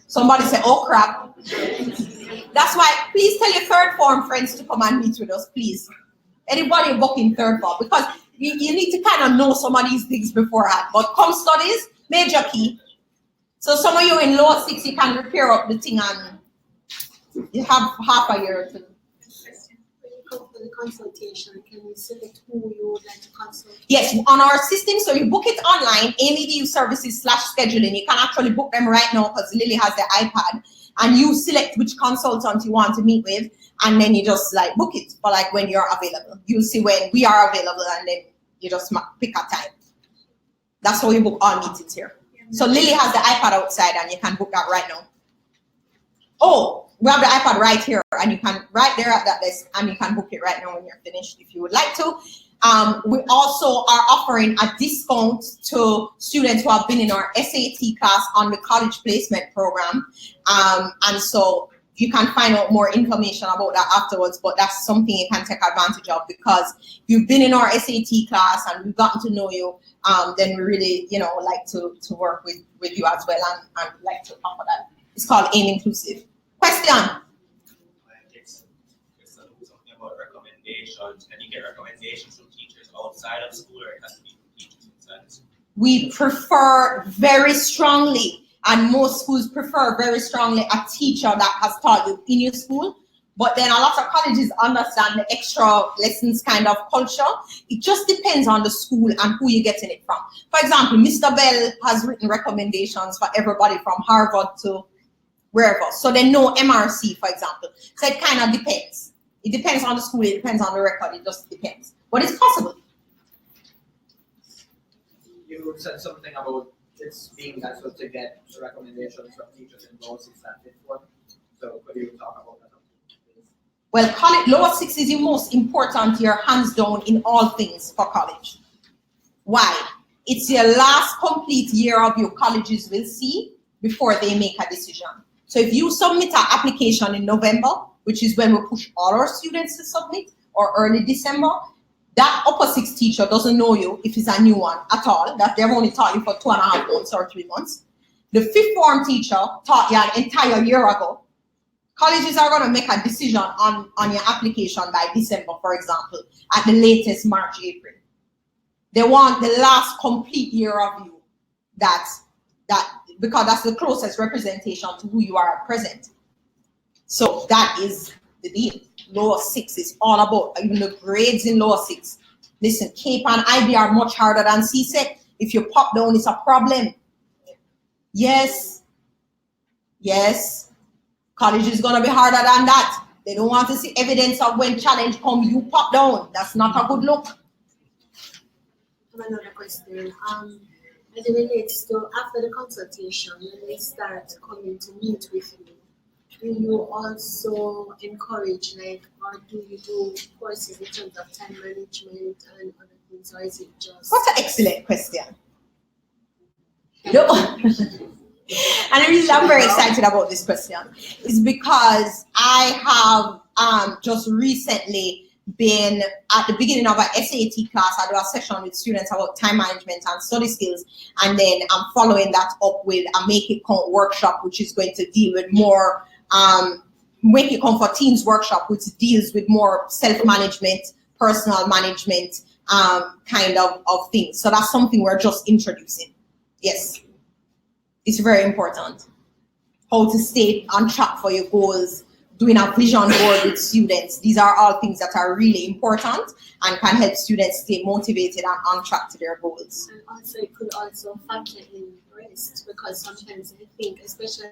Somebody say, oh crap. That's why, please tell your 3rd form friends to come and meet with us, please. Anybody book in 3rd form, because you need to kind of know some of these things beforehand. But com studies, major key. So some of you in lower 6, you can repair up the thing and you have half a year to. For the consultation, can you select who you would like to consult? Yes, on our system, so you book it online, AIM services/scheduling. You can actually book them right now because Lily has the iPad, and you select which consultant you want to meet with, and then you just book it for when you're available. You'll see when we are available, and then you just pick a time. That's how you book all meetings here. So Lily has the iPad outside, and you can book that right now. Oh, we have the iPad right here, and you can right there at that desk, and you can book it right now when you're finished if you would like to. We also are offering a discount to students who have been in our SAT class on the college placement program. And so you can find out more information about that afterwards, but that's something you can take advantage of, because you've been in our SAT class and we've gotten to know you, then we really, like to work with you as well, and like to offer that. It's called AIM Inclusive. Question? It's something about recommendations. Can you get recommendations from teachers outside of school, or it has to be teachers inside of school? We prefer very strongly, and most schools prefer very strongly, a teacher that has taught you in your school. But then a lot of colleges understand the extra lessons kind of culture. It just depends on the school and who you're getting it from. For example, Mr. Bell has written recommendations for everybody from Harvard to wherever. So they know MRC, for example. So it kind of depends. It depends on the school, it depends on the record, it just depends. But it's possible. You said something about it's being better to get recommendations from teachers in lower 6 and 5th form. So could you talk about that? Well, college, lower 6 is the most important year, hands down, in all things for college. Why? It's your last complete year of your colleges will see before they make a decision. So if you submit an application in November, which is when we push all our students to submit, or early December, that upper 6 teacher doesn't know you if it's a new one at all, that they've only taught you for 2.5 months or 3 months. The 5th form teacher taught you an entire year ago. Colleges are going to make a decision on your application by December, for example, at the latest March, April. They want the last complete year of you, because that's the closest representation to who you are at present. So that is the deal. Lower 6 is all about, even the grades in lower 6. Listen, CAPE and IB are much harder than CSEC. If you pop down, it's a problem. Yes. College is going to be harder than that. They don't want to see evidence of when challenge come, you pop down. That's not a good look. I have another question. As it relates to after the consultation, when they start coming to meet with you, do you also encourage, or do you do courses in terms of time management and other things, or is it just? What an excellent question. No. And the reason I'm very excited about this question is because I have just recently been at the beginning of an SAT class. I do a session with students about time management and study skills, and then I'm following that up with a Make It Count workshop, which is going to deal with more Make It Count for Teens workshop, which deals with more self-management, personal management kind of things. So that's something we're just introducing. Yes. It's very important. How to stay on track for your goals, doing a vision board with students. These are all things that are really important and can help students stay motivated and on track to their goals. And also, it could also factor in rest, because sometimes I think, especially